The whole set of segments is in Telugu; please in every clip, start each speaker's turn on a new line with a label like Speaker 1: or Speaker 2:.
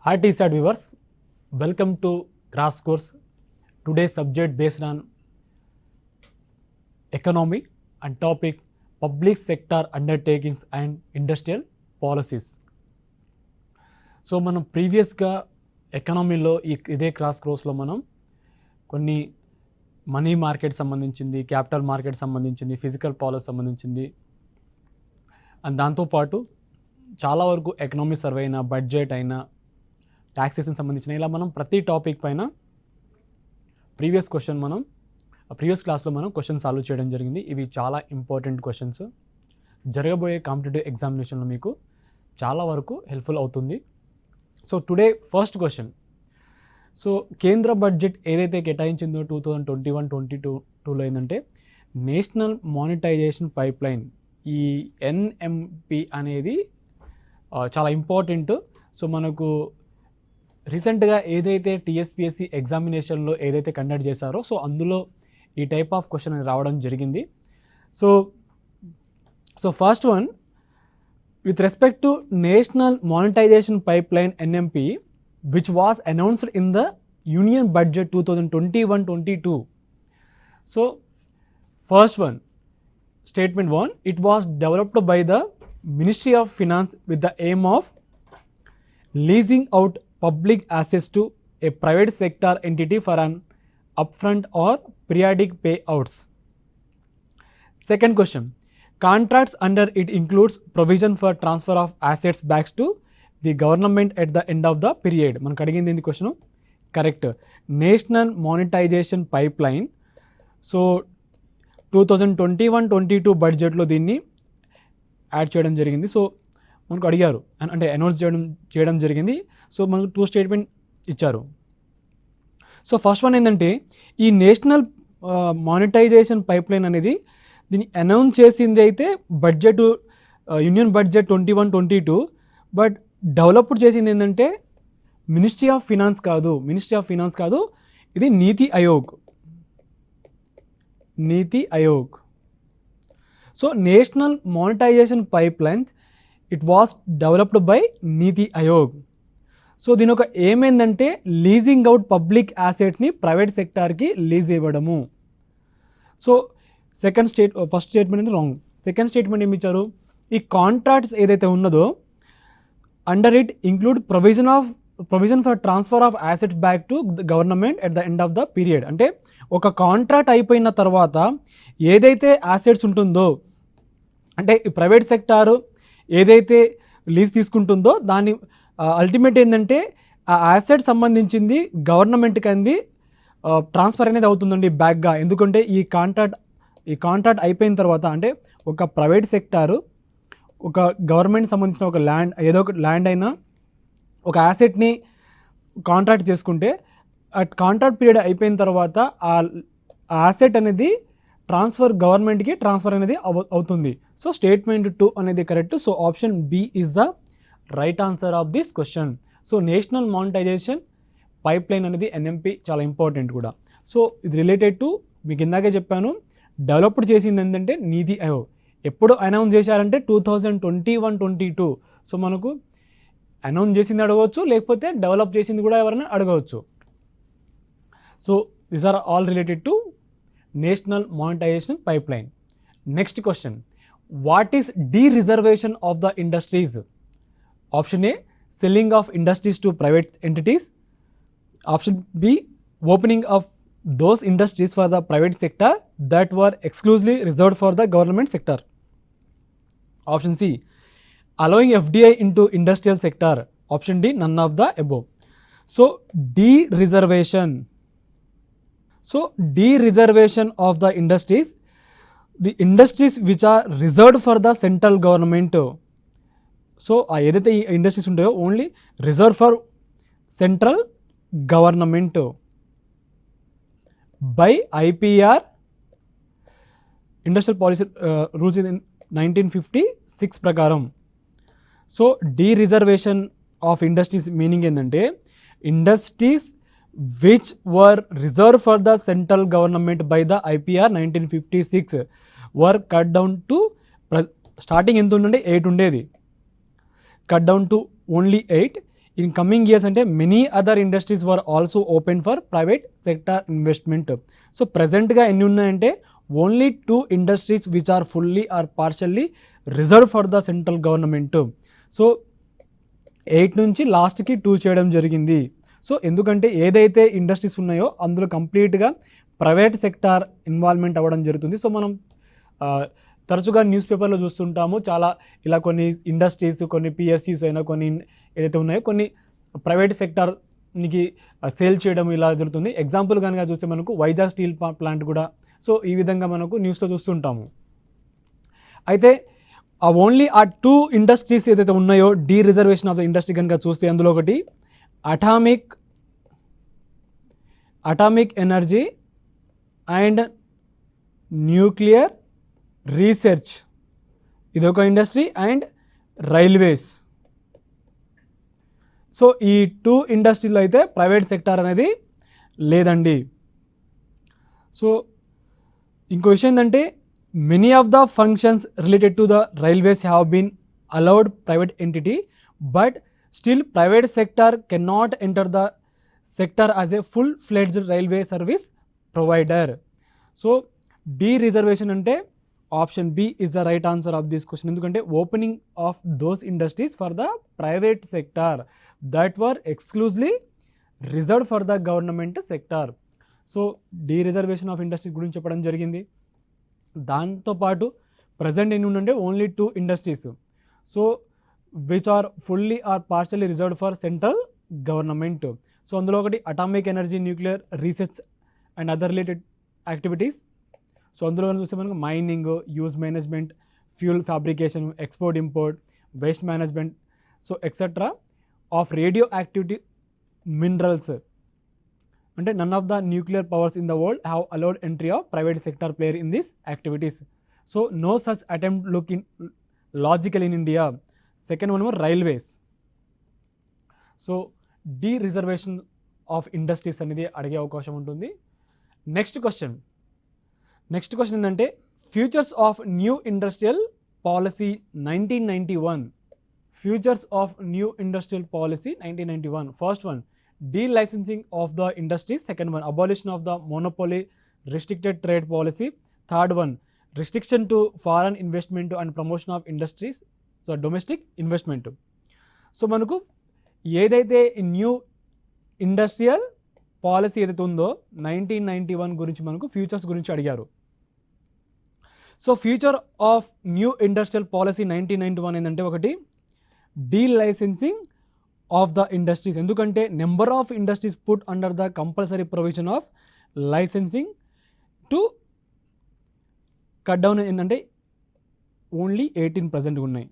Speaker 1: Hi TSAT viewers, welcome to Crash Course. Today's subject based on economy and topic public sector undertakings and industrial policies. So మనం ప్రీవియస్గా ఎకనామీలో ఇదే క్రాస్ కోర్స్లో మనం కొన్ని మనీ మార్కెట్ సంబంధించింది, క్యాపిటల్ మార్కెట్ సంబంధించింది, ఫిజికల్ పాలసీ సంబంధించింది అండ్ దాంతోపాటు చాలా వరకు ఎకనామిక్ సర్వే అయినా, బడ్జెట్ అయినా, ట్యాక్సేషన్ సంబంధించిన ఇలా మనం ప్రతి టాపిక్ పైన ప్రీవియస్ క్లాస్లో మనం క్వశ్చన్ సాల్వ్ చేయడం జరిగింది. ఇవి చాలా ఇంపార్టెంట్ క్వశ్చన్స్, జరగబోయే కాంపిటేటివ్ ఎగ్జామినేషన్లో మీకు చాలా వరకు హెల్ప్ఫుల్ అవుతుంది. So today first question. So కేంద్ర బడ్జెట్ ఏదైతే కేటాయించిందో 2021-22లో ఏంటంటే నేషనల్ మానిటైజేషన్ పైప్ లైన్, ఈ ఎన్ఎంపి అనేది చాలా ఇంపార్టెంట్. సో మనకు రీసెంట్గా ఏదైతే టీఎస్పీఎస్సీ ఎగ్జామినేషన్లో ఏదైతే కండక్ట్ చేశారో సో అందులో ఈ టైప్ ఆఫ్ క్వశ్చన్ రావడం జరిగింది. So first one, with respect to National Monetization Pipeline NMP, which was announced in the Union Budget 2021-22. So, first one, statement 1, it was developed by the Ministry of Finance with the aim of leasing out public assets to a private sector entity for an upfront or periodic payouts. Second question, contracts under it includes provision for transfer of assets back to the government at the end of the period. మనకు అడిగింది ఏంది question? Correct, national monetisation pipeline. So 2021-22 బడ్జెట్లో దీన్ని యాడ్ చేయడం జరిగింది. సో మనకు అడిగారు అంటే అనౌన్స్ చేయడం జరిగింది. సో మనకు 2 స్టేట్మెంట్ ఇచ్చారు. సో ఫస్ట్ వన్ ఏంటంటే ఈ నేషనల్ మానిటైజేషన్ పైప్ లైన్ అనేది దీన్ని అనౌన్స్ చేసింది అయితే budget union budget 21-22, but developed చేసింది ఏంటంటే మినిస్ట్రీ ఆఫ్ ఫినాన్స్ కాదు, ఇది NITI Aayog. So national monetisation pipelines it was developed by NITI Aayog. So దీని ఒక ఏమైందంటే లీజింగ్ అవుట్ పబ్లిక్ యాసెట్ని ప్రైవేట్ సెక్టార్కి లీజ్ ఇవ్వడము. సో ఫస్ట్ స్టేట్మెంట్ అనేది రాంగ్. సెకండ్ స్టేట్మెంట్ ఏమి ఇచ్చారు, ఈ కాంట్రాక్ట్స్ ఏదైతే ఉన్నదో under it include provision for transfer of assets back to government at the end of the period. అంటే ఒక కాంట్రాక్ట్ అయిపోయిన తర్వాత ఏదైతే యాసెట్స్ ఉంటుందో, అంటే ఈ ప్రైవేట్ సెక్టారు ఏదైతే లీజ్ తీసుకుంటుందో దాన్ని అల్టిమేట్ ఏంటంటే ఆ యాసెట్ సంబంధించింది గవర్నమెంట్కి అంది ట్రాన్స్ఫర్ అనేది అవుతుందండి బ్యాక్గా. ఎందుకంటే ఈ కాంట్రాక్ట్ అయిపోయిన తర్వాత అంటే ఒక ప్రైవేట్ సెక్టారు ఒక గవర్నమెంట్ సంబంధించిన ఒక ల్యాండ్, ఏదో ఒక ల్యాండ్ అయినా ఒక యాసెట్ని కాంట్రాక్ట్ చేసుకుంటే ఆ కాంట్రాక్ట్ పీరియడ్ అయిపోయిన తర్వాత ఆ యాసెట్ అనేది గవర్నమెంట్కి ట్రాన్స్ఫర్ అనేది అవుతుంది. సో స్టేట్మెంట్ 2 అనేది correct. So option B is the right answer of this question. So national monetisation pipeline అనేది ఎన్ఎంపి చాలా ఇంపార్టెంట్ కూడా. సో ఇది రిలేటెడ్ టు మీకు ఇందాకే చెప్పాను, డెవలప్డ్ చేసింది ఏంటంటే నీతి ఆయోగ్. ఎప్పుడు అనౌన్స్ చేశారంటే 2021-22. సో మనకు అనౌన్స్ చేసింది అడగవచ్చు, లేకపోతే డెవలప్ చేసింది కూడా ఎవరైనా అడగవచ్చు. So these are all related to national monetisation pipeline. Next question, what is reservation of the industries? Option A, selling of industries to private entities. Option B, opening of those industries for the private sector that were exclusively reserved for the government sector. Option C, allowing FDI into industrial sector. Option D, none of the above. So dereservation of the industries which are reserved for the central government. So ఏదైతే ఈ ఇండస్ట్రీస్ ఉంటాయో only reserve for central government by IPR industrial policy rules in 1956 ప్రకారం. So reservation of industries meaning ఏంటంటే industries which were reserve for the central government by the IPR 1956 were cut down to starting ఎంత ఉండే 8 ఉండేది, cut down to only 8. In coming years అంటే many other industries were also open for private sector investment. So ప్రజెంట్గా ఎన్ని ఉన్నాయంటే only 2 industries which are fully or partially reserve for the central government. So 8 నుంచి లాస్ట్కి 2 చేయడం జరిగింది. సో ఎందుకంటే ఏదైతే ఇండస్ట్రీస్ ఉన్నాయో అందులో కంప్లీట్గా ప్రైవేట్ సెక్టార్ ఇన్వాల్వ్మెంట్ అవ్వడం జరుగుతుంది. సో మనం తరచుగా న్యూస్ పేపర్లో చూస్తుంటాము, చాలా ఇలా కొన్ని ఇండస్ట్రీస్, కొన్ని పిఎస్యూస్ అయినా కొన్ని ఏదైతే ఉన్నాయో కొన్ని ప్రైవేట్ సెక్టార్కి సేల్ చేయడం ఇలా జరుగుతుంది. ఎగ్జాంపుల్ కనుక చూస్తే మనకు వైజాగ్ స్టీల్ ప్లాంట్ కూడా సో ఈ విధంగా మనకు న్యూస్లో చూస్తుంటాము. అయితే ఓన్లీ ఆ 2 ఇండస్ట్రీస్ ఏదైతే ఉన్నాయో dereservation of the industry కనుక చూస్తే అందులో ఒకటి atomic energy and nuclear research, ఇది ఒక ఇండస్ట్రీ, అండ్ రైల్వేస్. సో ఈ 2 ఇండస్ట్రీలో అయితే ప్రైవేట్ సెక్టార్ అనేది లేదండి. సో ఇంకో విషయం ఏంటంటే many of the functions related to the railways have been allowed private entity, but still private sector can not enter the sector as a full fledged railway service provider. So dereservation అంటే option B is the right answer of this question. ఎందుకంటే opening of those industries for the private sector that were exclusively reserved for the government sector. So dereservation of industries గురించి చెప్పడం జరిగింది. దాంతోపాటు ప్రజెంట్ ఎన్ని ఉందంటే only 2 industries so which are fully or partially reserved for central government. So అందులో ఒకటి atomic energy, nuclear research and other related activities. So అందులో చూస్తే మనకు mining, use management, fuel fabrication, export import, waste management, so etcetera of radioactivity minerals. అంటే none of the nuclear powers in the world have allowed entry of private sector player in these activities. So no such attempt look in logical in India. Second one railways. So dereservation of industries అనేది అడిగే అవకాశం ఉంటుంది. నెక్స్ట్ క్వశ్చన్ ఏంటంటే futures of new industrial policy 1991. Futures of new industrial policy 1991. First one delicensing of the industries. Second one abolition of the monopoly restricted trade policy. Third one restriction to foreign investment and promotion of industries, so domestic investment. So మనకు ఏదైతే న్యూ ఇండస్ట్రియల్ పాలసీ ఏదైతే ఉందో 1991 గురించి మనకు ఫ్యూచర్స్ గురించి అడిగారు. So future of new industrial policy 1991 ఏంటంటే ఒకటి డీలైసెన్సింగ్ ఆఫ్ ద ఇండస్ట్రీస్. ఎందుకంటే number of industries put under the compulsory provision of licensing to cut down ఏంటంటే ఓన్లీ 18 ప్రజెంట్గా ఉన్నాయి.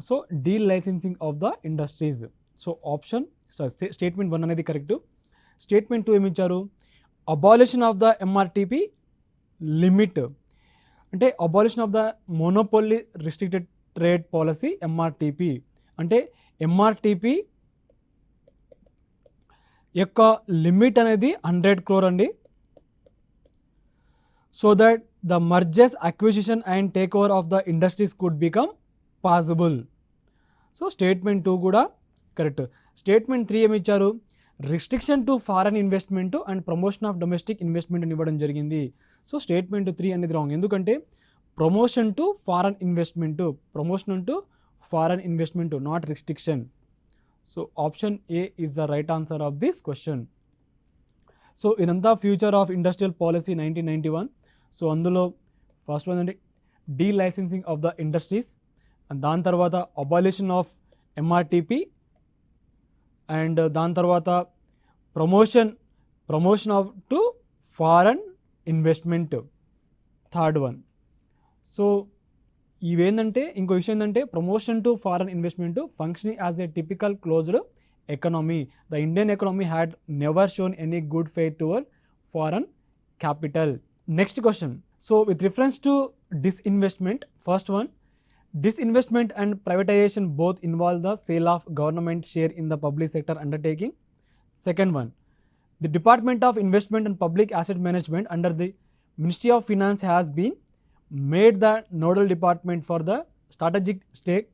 Speaker 1: So delicensing of the industries. So option statement 1 అనేది కరెక్ట్. స్టేట్మెంట్ 2 ఏమి ఇచ్చారు? Abolition of the MRTP limit, అంటే abolition of the monopoly restricted trade policy MRTP. అంటే ఎంఆర్టీపీ యొక్క లిమిట్ అనేది 100 crore అండి. So that the mergers acquisition and take over of the industries could become possible. So statement 2 కూడా కరెక్ట్. స్టేట్మెంట్ 3 ఏమి ఇచ్చారు? Restriction to foreign investment and promotion of domestic investment అని ఇవ్వడం జరిగింది. సో స్టేట్మెంట్ 3 అనేది రాంగ్. ఎందుకంటే promotion to foreign investment not restriction. So option A is the right answer of this question. So ఇదంతా future of industrial policy 1991. So అందులో ఫస్ట్ వన్ అంటే డీలైసెన్సింగ్ ఆఫ్ ద ఇండస్ట్రీస్, దాని తర్వాత అబాలిషన్ ఆఫ్ ఎంఆర్టీపీ, అండ్ దాని తర్వాత promotion off to foreign investment, third one. So ఇవేంటంటే ఇంకో విషయం ఏంటంటే promotion to foreign investment functioning as a typical closed economy. The Indian economy had never shown any good faith towards foreign capital. Next question. So with reference to disinvestment, first one disinvestment and privatization both involve the sale of government share in the public sector undertaking. Second one, the Department of Investment and Public Asset Management under the Ministry of Finance has been made the nodal department for the strategic stake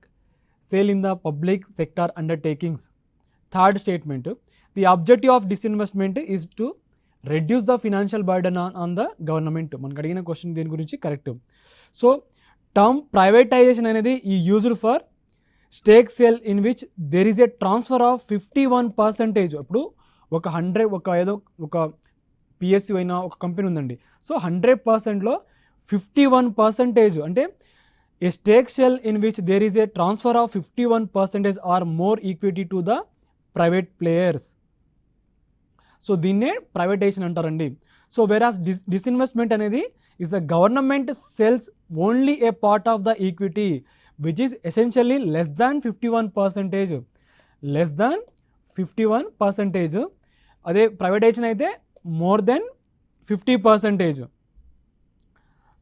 Speaker 1: sale in the public sector undertakings. Third statement, the objective of disinvestment is to reduce the financial burden on the government. మనకు అడిగిన క్వశ్చన్ దీని గురించి కరెక్ట్. సో టర్మ్ ప్రైవేటైజేషన్ అనేది ఈ used for stake sale in which there is a transfer of 51%. ఇప్పుడు ఒక పిఎస్యు అయినా ఒక కంపెనీ ఉందండి. సో 100%లో 51% అంటే a stake sale in which there is a transfer of 51% or more equity to the private players. So దీన్నే ప్రైవేటైజేషన్ అంటారండి. సో వెరాస్ డిస్ఇన్వెస్ట్మెంట్ అనేది is the government sells only a part of the equity which is essentially less than 51%. అదే ప్రైవేటైజేషన్ అయితే మోర్ దెన్ 50%.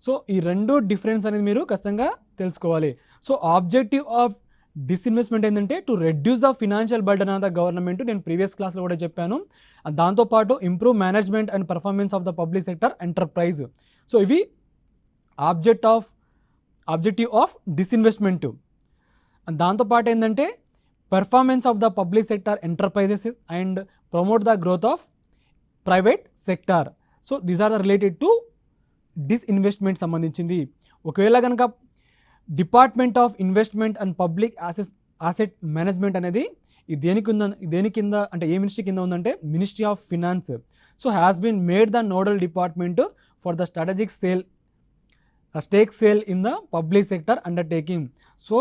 Speaker 1: సో ఈ రెండు డిఫరెన్స్ అనేది మీరు ఖచ్చితంగా తెలుసుకోవాలి. సో ఆబ్జెక్టివ్ ఆఫ్ డిస్ఇన్వెస్ట్మెంట్ ఏంటంటే to reduce the financial burden on the government. నేను ప్రీవియస్ క్లాస్లో కూడా చెప్పాను. దాంతోపాటు improve management and performance of the public sector enterprise. So ఇవి ఆబ్జెక్టివ్ ఆఫ్ డిస్ఇన్వెస్ట్మెంట్. దాంతోపాటు ఏంటంటే performance of the public sector enterprises and promote the growth of private sector. So these are the related to disinvestment సంబంధించింది. ఒకవేళ కనుక department of investment and public asset management అనేది దేని కింద అంటే ఏ మినిస్ట్రీ కింద ఉందంటే ministry of finance. So has been made the nodal department for the strategic stake sale in the public sector undertaking. So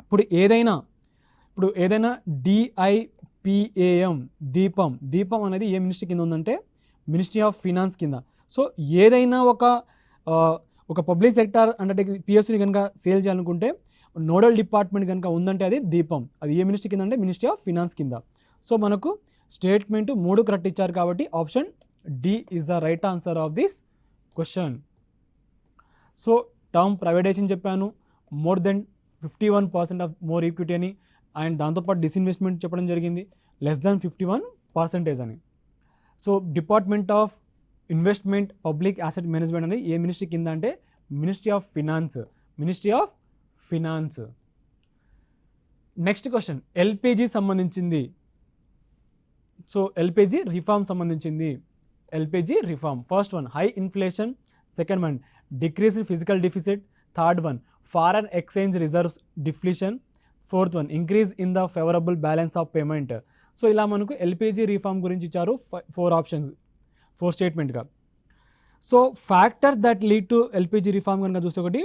Speaker 1: ఇప్పుడు ఏదైనా DIPAM దీపం అనేది ఏ మినిస్ట్రీ కింద ఉందంటే మినిస్ట్రీ ఆఫ్ ఫినాన్స్ కింద. సో ఏదైనా ఒక పబ్లిక్ సెక్టర్ అండర్టేకింగ్ పిఎస్యుని కనుక సేల్ చేయాలనుకుంటే నోడల్ డిపార్ట్మెంట్ కనుక ఉందంటే అది దీపం. అది ఏ మినిస్ట్రీ కింద అంటే మినిస్ట్రీ ఆఫ్ ఫినాన్స్ కింద. సో మనకు స్టేట్మెంట్ 3 కరెక్ట్ ఇచ్చారు కాబట్టి option D is the right answer of this question. So term privatisation చెప్పాను, more than 51% of more equity అని, అండ్ దాంతోపాటు డిస్ఇన్వెస్ట్మెంట్ చెప్పడం జరిగింది, లెస్ దాన్ 51% అని. So department of investment public asset management అనేది ఏ మినిస్ట్రీ కింద అంటే ministry of finance. Next question LPG సంబంధించింది. సో ఎల్పిజి రిఫార్మ్ సంబంధించింది. LPG reform first one high inflation, second one decrease in physical deficit, third one foreign exchange reserves depletion, fourth one increase in the favourable balance of payment. So ఇలా మనకు ఎల్పిజి రిఫార్మ్ గురించి ఇచ్చారు 4 స్టేట్మెంట్గా. So factor that lead to LPG reform కనుక చూస్తే ఒకటి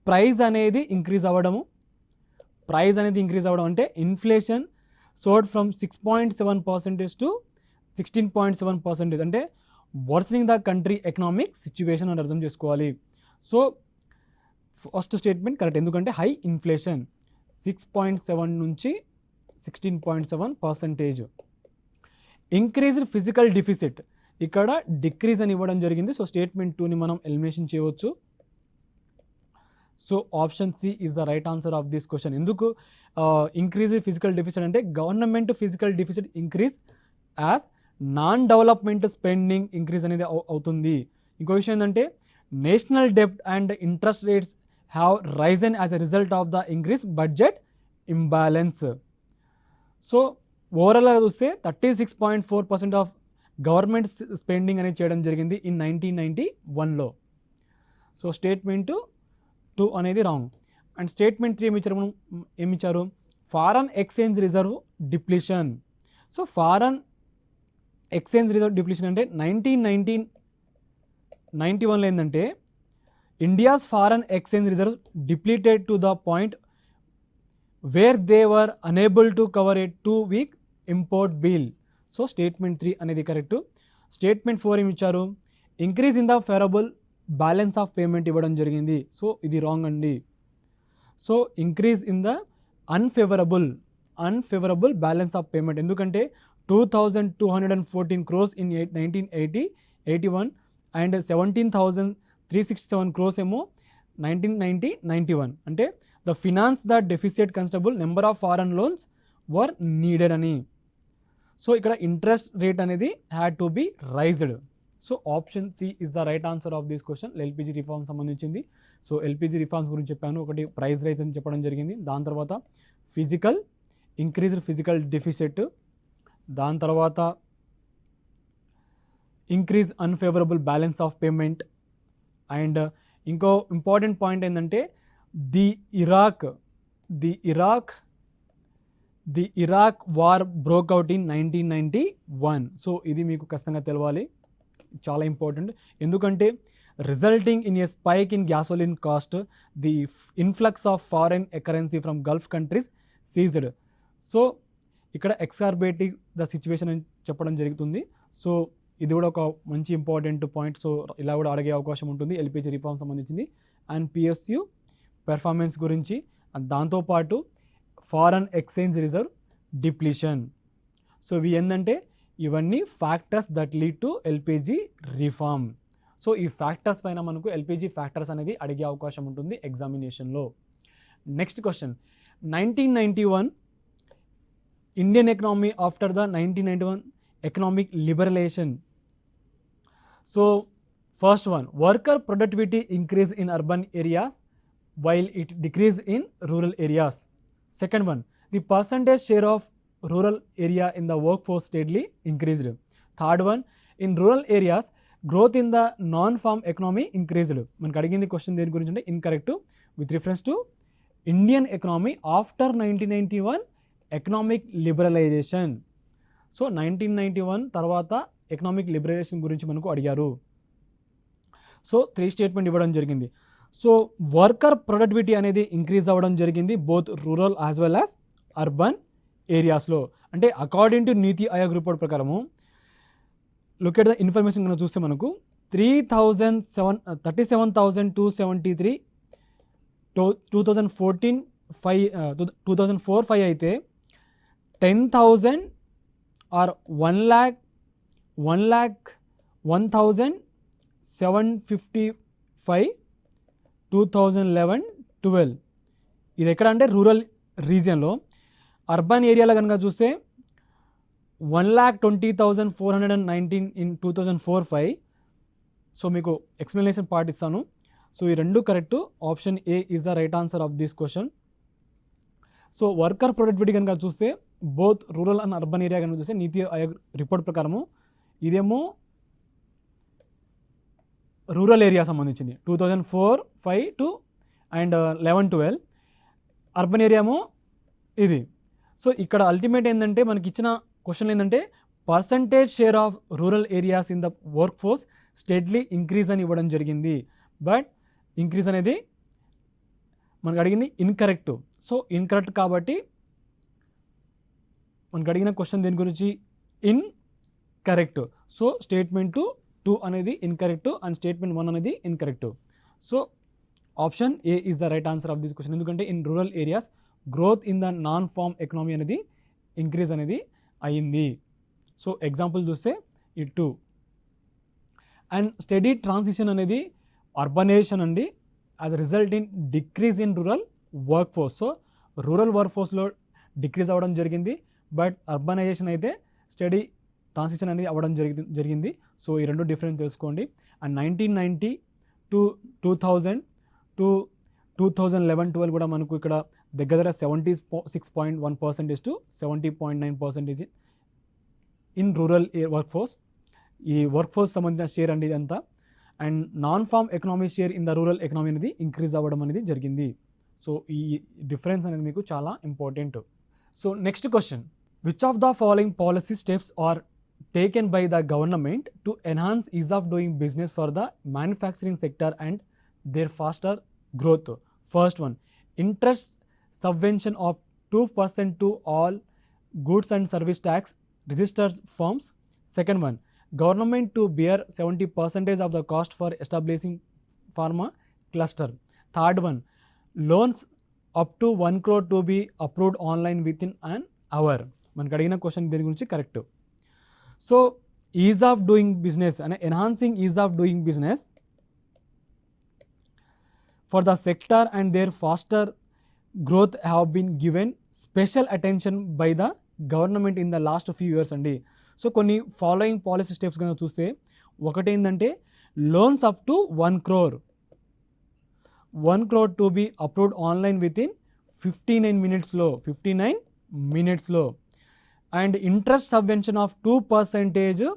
Speaker 1: ప్రైస్ అనేది ఇంక్రీజ్ అవ్వడం అంటే ఇన్ఫ్లేషన్ సోర్డ్ ఫ్రమ్ 6.7% టు 16.7%, అంటే worsening the country economic situation అని అర్థం చేసుకోవాలి. సో ఫస్ట్ స్టేట్మెంట్ కరెక్ట్, ఎందుకంటే హై ఇన్ఫ్లేషన్ 6.7 నుంచి 16.7%. ఇంక్రీజ్డ్ ఫిజికల్ డిఫిసిట్ ఇక్కడ డిక్రీజ్ అని ఇవ్వడం జరిగింది. సో స్టేట్మెంట్ 2ని మనం ఎలిమినేషన్ చేయవచ్చు. So option C is the right answer of this question. ఎందుకు ఇంక్రీజ్ ఫిజికల్ డిఫిసిట్ అంటే government physical deficit increase as non development spending increase అనేది అవుతుంది. ఇంకో విషయం ఏంటంటే నేషనల్ డెబ్ట్ and interest rates have Ryzen as a result of the increase budget imbalance. So ఓవరాల్గా చూస్తే 36.4% ఆఫ్ గవర్నమెంట్ స్పెండింగ్ అనేది చేయడం జరిగింది ఇన్ 1991లో. సో స్టేట్మెంట్ 2 అనేది రాంగ్. అండ్ స్టేట్మెంట్ 3 ఏమిచ్చారు foreign exchange reserve depletion. So foreign exchange reserve depletion అంటే 1991లో ఏంటంటే India's foreign exchange reserve depleted to the point where they were unable to cover a 2-week import bill. So statement 3 అనేది కరెక్ట్. స్టేట్మెంట్ 4 ఏమి ఇచ్చారు increase in the favourable balance of payment ఇవ్వడం జరిగింది. సో ఇది రాంగ్ అండి. So increase in the unfavourable balance of payment, ఎందుకంటే 2214 crores ఇన్ 1980-81 అండ్ 17,367 crores ఏమో 1990-91. అంటే the finance the deficit considerable number of foreign loans were needed అని. సో ఇక్కడ ఇంట్రెస్ట్ రేట్ అనేది had to be raised. So option C is the right answer of this question. LPG reform సంబంధించింది. సో ఎల్పిజి రిఫార్మ్స్ గురించి చెప్పాను. ఒకటి ప్రైస్ రైజ్ అని చెప్పడం జరిగింది, దాని తర్వాత ఫిజికల్ ఇంక్రీజ్డ్ ఫిజికల్ డెఫిసిట్, దాని తర్వాత increase unfavourable balance of payment. And ఇంకో ఇంపార్టెంట్ పాయింట్ ఏంటంటే the Iraq war broke out in 1991. So ఇది మీకు ఖచ్చితంగా తెలవాలి, చాలా ఇంపార్టెంట్. ఎందుకంటే resulting in a spike in gasoline cost, the influx of foreign currency from Gulf countries seized. So ఇక్కడ ఎక్సార్బేటింగ్ ద సిచ్యువేషన్ అని చెప్పడం జరుగుతుంది. సో ఇది కూడా ఒక మంచి ఇంపార్టెంట్ పాయింట్. సో ఇలా కూడా అడిగే అవకాశం ఉంటుంది ఎల్పిజి రిఫార్మ్ సంబంధించింది. అండ్ పిఎస్యు పెర్ఫార్మెన్స్ గురించి, దాంతోపాటు foreign exchange reserve depletion. So ఇవి ఏంటంటే ఇవన్నీ factors that lead to LPG reform. So ఈ ఫ్యాక్టర్స్ పైన మనకు ఎల్పిజి ఫ్యాక్టర్స్ అనేది అడిగే అవకాశం ఉంటుంది ఎగ్జామినేషన్లో. Next question, 1991 Indian economy after the 1991 economic liberalisation. So first one, worker productivity increase in urban areas while it decrease in rural areas. Second one, the percentage share of rural area in the workforce steadily increased. Third one, in rural areas growth in the non-farm economy increased. మనకు అడిగింది క్వశ్చన్ దేని గురించి అంటే incorrect with reference to Indian economy after 1991 economic liberalisation. So 1991 తర్వాత ఎకనామిక్ లిబరలైజేషన్ గురించి మనకు అడిగారు. సో 3 స్టేట్మెంట్ ఇవ్వడం జరిగింది. సో వర్కర్ ప్రొడక్టివిటీ అనేది ఇంక్రీజ్ అవ్వడం జరిగింది both rural as well as urban ఏరియాస్లో. అంటే according to NITI Aayog report ప్రకారము, లుక్ ఎట్ ద ఇన్ఫర్మేషన్ కనుక చూస్తే మనకు 37,273 2004-5 అయితే 10,000 ఆర్ 1,01,755 2011-12. ఇది ఎక్కడ అంటే రూరల్ రీజియన్లో. అర్బన్ ఏరియాలో కనుక చూస్తే 1,20,419 ఇన్ 2004-5. సో మీకు ఎక్స్ప్లెనేషన్ పార్ట్ ఇస్తాను. సో ఈ రెండు correct. Option A is the right answer of this question. So worker productivity కనుక చూస్తే both rural and urban area కనుక చూస్తే నీతి ఆయోగ్ రిపోర్ట్ ప్రకారము ఇదేమో రూరల్ ఏరియా సంబంధించింది 2004-5 టు అండ్ 11-12. అర్బన్ ఏరియామో ఇది. సో ఇక్కడ అల్టిమేట్ ఏంటంటే మనకి ఇచ్చిన క్వశ్చన్ ఏంటంటే percentage share of rural areas in the workforce steadily increase అని ఇవ్వడం జరిగింది. బట్ ఇంక్రీజ్ అనేది మనకు అడిగింది ఇన్కరెక్ట్. సో ఇన్కరెక్ట్ కాబట్టి మనకు అడిగిన క్వశ్చన్ దేని గురించి ఇన్కరెక్ట్. సో స్టేట్మెంట్ 2 అనేది ఇన్కరెక్ట్ అండ్ స్టేట్మెంట్ 1 అనేది incorrect. So option A is the right answer of this question. ఎందుకంటే in rural areas growth in the non farm economy అనేది ఇంక్రీజ్ అనేది అయింది. సో ఎగ్జాంపుల్ చూస్తే ఈ 2. అండ్ స్టడీ ట్రాన్సిషన్ అనేది అర్బనైజేషన్ అండి as a result in decrease in rural work force. So rural work ఫోర్స్లో డిక్రీజ్ అవ్వడం జరిగింది, బట్ అర్బనైజేషన్ అయితే స్టడీ ట్రాన్సిషన్ అనేది అవ్వడం జరిగింది. సో ఈ రెండు డిఫరెన్స్ తెలుసుకోండి. అండ్ 1990 to 2000 to 2011-12 కూడా మనకు ఇక్కడ దగ్గర 76.1% to 70.9% in rural work force. ఈ వర్క్ ఫోర్స్ సంబంధించిన షేర్ అండి ఇదంతా. And non farm economy share in the rural economy అనేది ఇంక్రీజ్ అవ్వడం అనేది జరిగింది. సో ఈ డిఫరెన్స్ అనేది మీకు చాలా important. So next question, which of the following policy steps are taken by the government to enhance ease of doing business for the manufacturing sector and their faster growth? First one, interest subvention of 2% to all goods and service tax registered firms. Second one, government to bear 70% of the cost for establishing pharma cluster. Third one, loans up to 1 crore to be approved online within an hour. మనకు అడిగిన క్వశ్చన్ దీని గురించి correct. So ease of doing business అనే enhancing ease of doing business for the sector and their faster growth have been given special attention by the government in the last few years అండి. సో కొన్ని ఫాలోయింగ్ పాలసీ స్టెప్స్ కనుక చూస్తే ఒకటి ఏంటంటే loans up to 1 crore to be approved online within 59 minutesలో 59 మినిట్స్లో. And interest subvention of 2%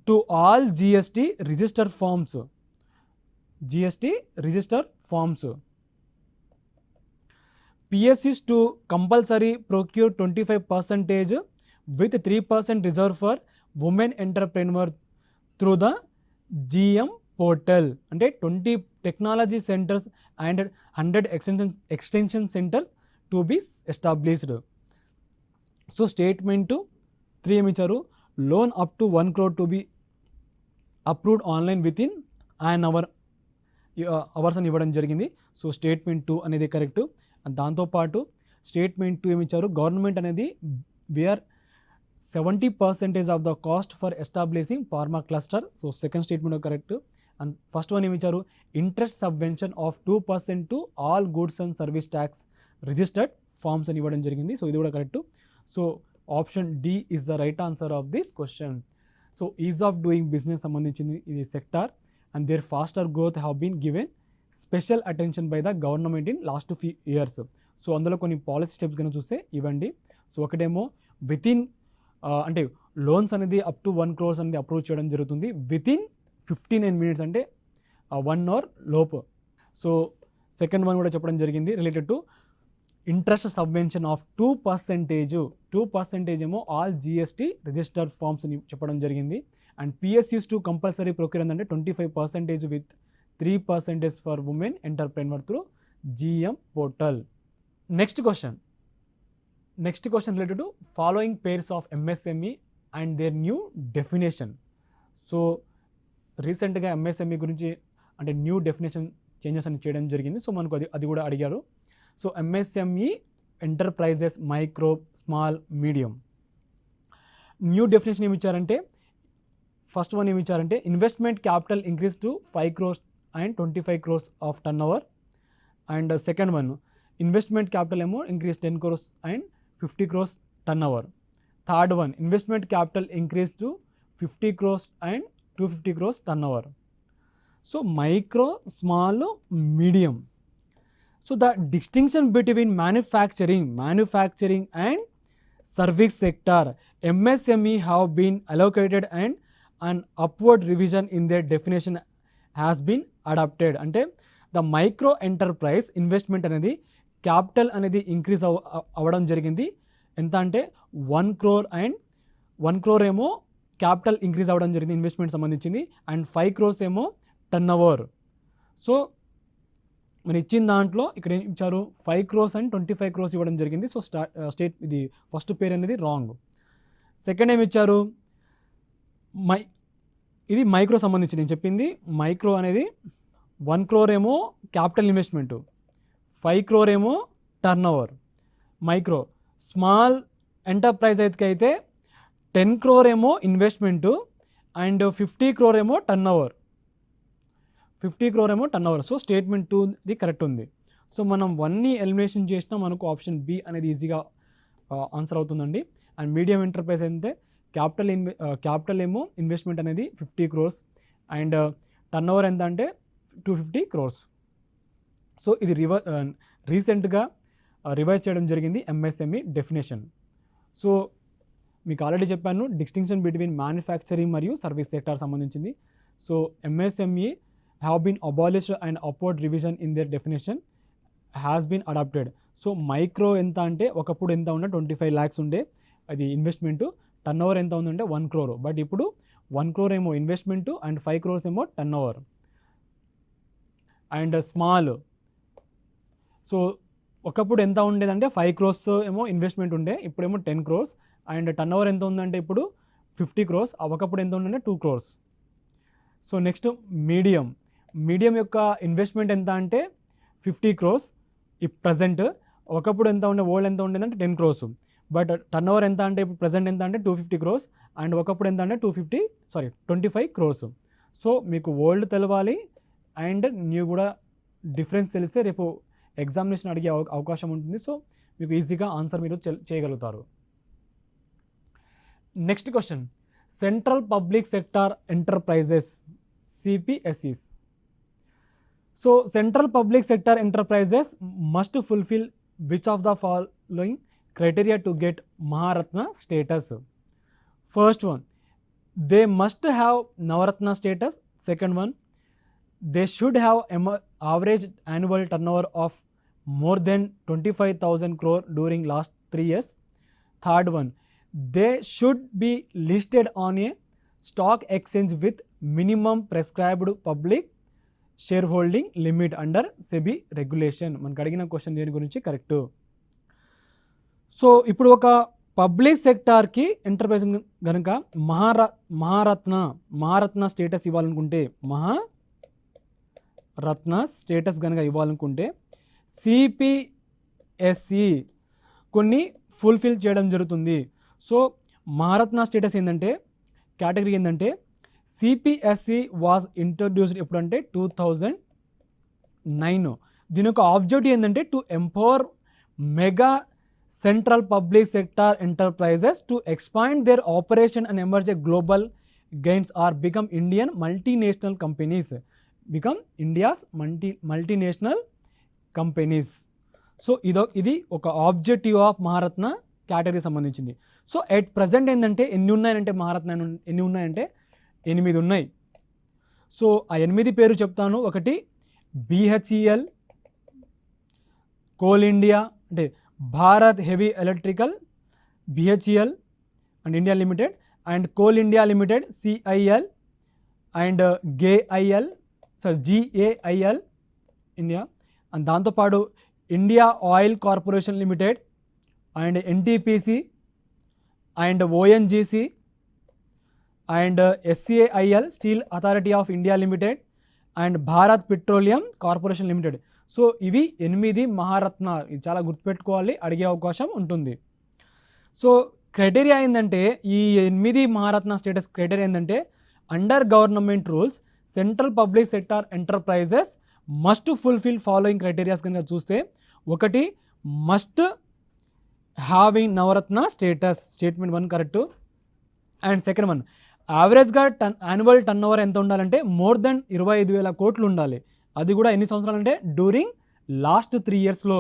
Speaker 1: to all GST register forms. GST register firms. PSU'S to compulsory procure 25% with 3% reserve for women entrepreneur through the GM portal. అంటే 20 technology centres and 100 extension centres to be established. So statement 3 ఏమి ఇచ్చారు, loan up to 1 crore to be approved online with in an hour hours అని ఇవ్వడం జరిగింది. సో స్టేట్మెంట్ 2 అనేది కరెక్ట్. దాంతోపాటు స్టేట్మెంట్ 2 ఏమి ఇచ్చారు, గవర్నమెంట్ అనేది bear 70% of the cost for establishing pharma cluster. So second statement correct. And first one ఏమి ఇచ్చారు, interest subvention of 2% to all goods and service tax registered firms అని ఇవ్వడం జరిగింది. సో ఇది కూడా correct. So option D is the right answer of this question. So ease of doing business సంబంధించింది ఇది sector and their faster growth have been given special attention by the government in last few years. So అందులో కొన్ని పాలసీ స్టెప్స్ కనుక చూస్తే ఇవ్వండి. సో ఒకటేమో వితిన్ అంటే లోన్స్ అనేది అప్ టు 1 crore అనేది అప్రూవ్ చేయడం జరుగుతుంది వితిన్ 59 minutes, అంటే 1 hour లోపు. సో సెకండ్ వన్ కూడా చెప్పడం జరిగింది related to interest subvention of 2% ఏమో ఆల్ జిఎస్టీ రిజిస్టర్ ఫార్మ్స్ అని చెప్పడం జరిగింది. And PSU'S to compulsory procure అంటే 25% with 3% for women entrepreneur through GM portal. Next question related to following pairs of MSME and their new definition. So రీసెంట్గా MSME గురించి అంటే న్యూ డెఫినేషన్ చేంజెస్ అని చేయడం జరిగింది. సో మనకు అది కూడా అడిగారు. So MSME enterprises, micro, small, medium. New definition ఏమి ఇచ్చారంటే, ఫస్ట్ వన్ ఏమి ఇచ్చారంటే investment capital increase to 5 crores and 25 crores of turnover. And second one investment capital ఏమో increase 10 crores and 50 crores turnover. Third one investment capital increase to 50 crores and 250 crores turnover. So micro, small, medium. So the distinction between manufacturing and service sector, MSME have been allocated and an upward revision in their definition has been adopted. అంటే ద మైక్రో ఎంటర్ప్రైజ్ ఇన్వెస్ట్మెంట్ అనేది క్యాపిటల్ అనేది ఇంక్రీజ్ అవ్వడం జరిగింది. ఎంత అంటే 1 crore అండ్ 1 crore ఏమో క్యాపిటల్ ఇంక్రీజ్ అవ్వడం జరిగింది ఇన్వెస్ట్మెంట్ సంబంధించింది. అండ్ 5 crores ఏమో టర్న్ ఓవర్. సో మనం ఇచ్చిన దాంట్లో ఇక్కడ ఏం ఇచ్చారు, 5 crores అండ్ 25 crores ఇవ్వడం జరిగింది. సో స్టేట్ ఇది ఫస్ట్ పేరు అనేది రాంగ్. సెకండ్ ఏమి ఇచ్చారు, ఇది మైక్రో సంబంధించి నేను చెప్పింది. మైక్రో అనేది 1 crore ఏమో క్యాపిటల్ ఇన్వెస్ట్మెంటు, 5 crore ఏమో turnover micro. Small enterprise అయితే 10 crore ఏమో ఇన్వెస్ట్మెంటు అండ్ 50 crore ఏమో టర్న్ ఓవర్. 50 crore ఏమో టర్న్ ఓవర్. సో స్టేట్మెంట్ 2ది కరెక్ట్ ఉంది. సో మనం 1ని ఎలిమినేషన్ చేసినా మనకు ఆప్షన్ బి అనేది ఈజీగా ఆన్సర్ అవుతుందండి. అండ్ మీడియం ఎంటర్ప్రైజ్ అంటే క్యాపిటల్ ఏమో ఇన్వెస్ట్మెంట్ అనేది 50 crores అండ్ టర్న్ ఓవర్ ఎంత అంటే 250 crores. సో ఇది రీసెంట్గా రివైజ్ చేయడం జరిగింది MSME డెఫినేషన్. సో మీకు ఆల్రెడీ చెప్పాను డిస్టింక్షన్ బిట్వీన్ మ్యానుఫ్యాక్చరింగ్ మరియు సర్వీస్ సెక్టార్ సంబంధించింది. So MSME have been abolished and upward revision in their definition has been adopted. So micro ఎంత అంటే ఒకప్పుడు ఎంత ఉండే 25 lakhs ఉండే అది ఇన్వెస్ట్మెంటు, టర్న్ ఓవర్ ఎంత ఉందంటే 1 crore. బట్ ఇప్పుడు 1 crore ఏమో ఇన్వెస్ట్మెంటు అండ్ 5 crores ఏమో turnover. And small, so ఒకప్పుడు ఎంత ఉండేదంటే 5 crores ఏమో ఇన్వెస్ట్మెంట్ ఉండే, ఇప్పుడేమో 10 crores. అండ్ టర్న్ ఓవర్ ఎంత ఉందంటే ఇప్పుడు 50 crores, ఒకప్పుడు ఎంత ఉందంటే 2 crores. సో నెక్స్ట్ మీడియం యొక్క ఇన్వెస్ట్మెంట్ ఎంత అంటే 50 crores ప్రజెంట్, ఒకప్పుడు ఎంత ఉండే ఓల్డ్ ఎంత ఉండేదంటే 10 crores. బట్ టర్న్ ఓవర్ ఎంత అంటే ఇప్పుడు ప్రజెంట్ ఎంత అంటే 250 crores అండ్ ఒకప్పుడు ఎంత అంటే 25 crores. సో మీకు ఓల్డ్ తెలవాలి అండ్ న్యూ కూడా డిఫరెన్స్ తెలిస్తే రేపు ఎగ్జామినేషన్ అడిగే అవకాశం ఉంటుంది. సో మీకు ఈజీగా ఆన్సర్ మీరు చేయగలుగుతారు. Next question, central public sector enterprises CPSEs. So central public sector enterprises must fulfill which of the following criteria to get Maharatna status. First one, they must have Navratna status. Second one, they should have average annual turnover of more than 25,000 crore during last 3 years. Third one, they should be listed on a stock exchange with minimum prescribed public shareholding limit under SEBI regulation. మనకు అడిగిన క్వశ్చన్ దేని గురించి కరెక్ట్. సో ఇప్పుడు ఒక పబ్లిక్ సెక్టార్కి ఎంటర్ప్రైజ్ కనుక మహారత్న స్టేటస్ ఇవ్వాలనుకుంటే మహారత్న స్టేటస్ కనుక ఇవ్వాలనుకుంటే సిపిఎస్సి కొన్ని ఫుల్ఫిల్ చేయడం జరుగుతుంది. సో మహారత్న స్టేటస్ ఏంటంటే కేటగిరీ ఏంటంటే సిపిఎస్సి వాజ్ ఇంట్రడ్యూస్డ్ ఎప్పుడంటే 2009. దీని యొక్క ఆబ్జెక్టివ్ ఏంటంటే to empower mega central public sector enterprises to expand their operation and emerge a global gains or become Indian multinational companies. Become India's multinational companies. So ఇది ఒక ఆబ్జెక్టివ్ ఆఫ్ మహారత్న కేటగిరీ సంబంధించింది. సో ఎట్ ప్రజెంట్ ఏంటంటే ఎన్ని ఉన్నాయంటే మహారత్న ఎన్ని ఉన్నాయంటే 8 ఉన్నాయి. సో ఆ 8 పేరు చెప్తాను. ఒకటి బిహెచ్ఈఎల్, కోల్ ఇండియా అంటే Bharat Heavy Electrical BHEL and India Limited, and Coal India Limited CIL, and GAIL India, and దాంతోపాటు India Oil Corporation Limited, and NTPC, and ONGC, and SCIL Steel Authority of India Limited, and Bharat Petroleum Corporation Limited. So ఇవి 8 మహారత్న. ఇది చాలా గుర్తుపెట్టుకోవాలి, అడిగే అవకాశం ఉంటుంది. సో క్రైటీరియా ఏంటంటే ఈ 8 మహారత్న స్టేటస్ క్రైటీరియా ఏంటంటే under government rules central public sector enterprises must fulfil following criterias కనుక చూస్తే, ఒకటి must having Navratna status, statement 1 correct. And second one, యావరేజ్గా యాన్యువల్ టర్న్ ఓవర్ ఎంత ఉండాలంటే మోర్ దెన్ 25,000 కోట్లు ఉండాలి. అది కూడా ఎన్ని సంవత్సరాలు అంటే డ్యూరింగ్ లాస్ట్ 3 ఇయర్స్లో.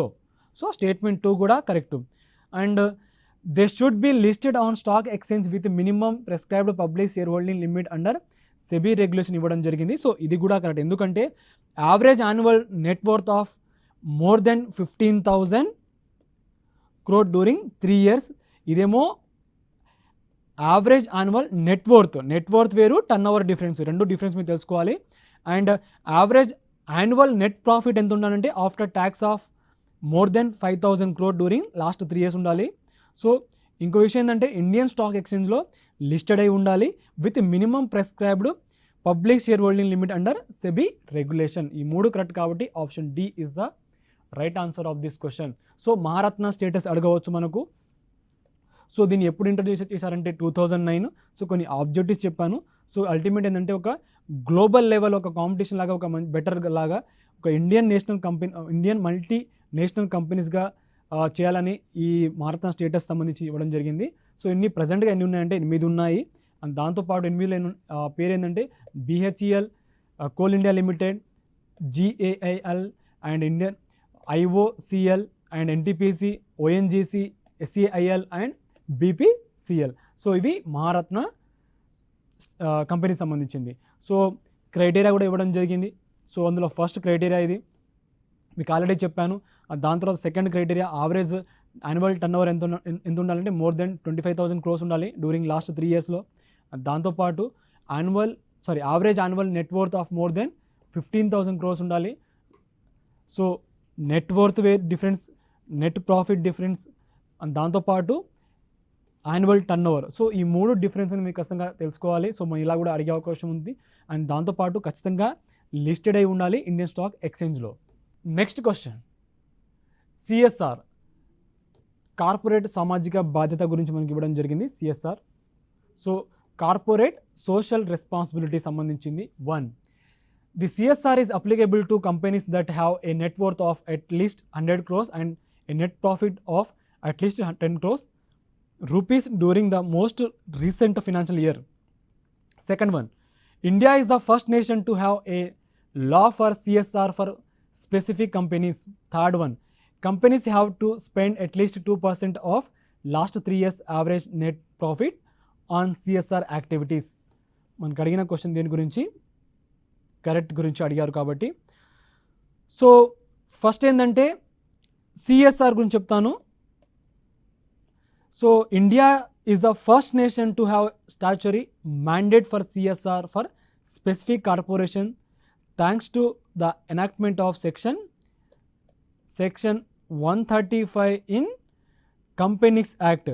Speaker 1: సో స్టేట్మెంట్ 2 కూడా correct. And they should be listed on stock exchange with minimum prescribed public shareholding limit under SEBI regulation ఇవ్వడం జరిగింది. సో ఇది కూడా కరెక్ట్. ఎందుకంటే average annual net worth of more than 15,000 crore during 3 years. ఇదేమో యావరేజ్ యాన్యువల్ నెట్ వర్త్ వేరు, టర్న్ ఓవర్ డిఫరెన్స్, రెండు డిఫరెన్స్ మీరు తెలుసుకోవాలి. And average annual net profit ఎంత ఉండాలంటే after tax of more than 5,000 crore during last 3 years ఉండాలి. సో ఇంకో విషయం ఏంటంటే ఇండియన్ స్టాక్ ఎక్స్చేంజ్లో లిస్టెడ్ అయి ఉండాలి with minimum prescribed public shareholding limit under SEBI regulation. ఈ 3 కరెక్ట్ కాబట్టి option D is the right answer of this question. So Maharatna status అడగవచ్చు మనకు. సో దీన్ని ఎప్పుడు ఇంట్రడ్యూస్ చేశారంటే 2009. సో కొన్ని ఆబ్జెక్టివ్స్ చెప్పాను. సో అల్టిమేట్ ఏంటంటే ఒక గ్లోబల్ లెవెల్ ఒక కాంపిటీషన్ లాగా, ఒక బెటర్ లాగా ఒక ఇండియన్ మల్టీ నేషనల్ కంపెనీస్గా చేయాలని ఈ మహారత్న స్టేటస్ సంబంధించి ఇవ్వడం జరిగింది. సో ప్రజెంట్గా ఎన్ని ఉన్నాయంటే 8 ఉన్నాయి. అండ్ దాంతోపాటు 8 పేరు ఏంటంటే BHEL, Coal India Limited, GAIL, and Indian IOCL, and NTPC, ONGC, SCIL, and BPCL. So ఇవి మహారత్న కంపెనీ సంబంధించింది. సో క్రైటీరియా కూడా ఇవ్వడం జరిగింది. సో అందులో ఫస్ట్ క్రైటీరియా ఇది మీకు ఆల్రెడీ చెప్పాను. దాని తర్వాత second criteria average annual turnover ఎంత ఉండాలంటే మోర్ దెన్ 25,000 crores ఉండాలి డ్యూరింగ్ లాస్ట్ 3 yearsలో. దాంతోపాటు average annual net worth of more than 15,000 crores ఉండాలి. So net worth difference, net profit difference, and దాంతోపాటు యాన్యువల్ టర్న్ ఓవర్. సో ఈ 3 డిఫరెన్స్ని మీకు ఖచ్చితంగా తెలుసుకోవాలి. సో మనం ఇలా కూడా అడిగే అవకాశం ఉంది. అండ్ దాంతోపాటు ఖచ్చితంగా లిస్టెడ్ అయి ఉండాలి ఇండియన్ స్టాక్ ఎక్స్చేంజ్లో. నెక్స్ట్ క్వశ్చన్, సిఎస్ఆర్ కార్పొరేట్ సామాజిక బాధ్యత గురించి మనకి ఇవ్వడం జరిగింది. CSR so corporate social responsibility సంబంధించింది. 1, the CSR is applicable to companies that have a net worth of at least 100 crores and a net profit of at least 10 crores rupees during the most recent financial year. Second one, India is the first nation to have a law for CSR for specific companies. Third one, companies have to spend at least 2% of last 3 years average net profit on CSR activities. మనకు అడిగిన క్వశ్చన్ దేని గురించి, కరెక్ట్ గురించి అడిగారు కాబట్టి. సో ఫస్ట్ ఏంటంటే సిఎస్ఆర్ గురించి చెప్తాను. So India is the first nation to have statutory mandate for CSR for specific corporation thanks to the enactment of section 135 in Companies Act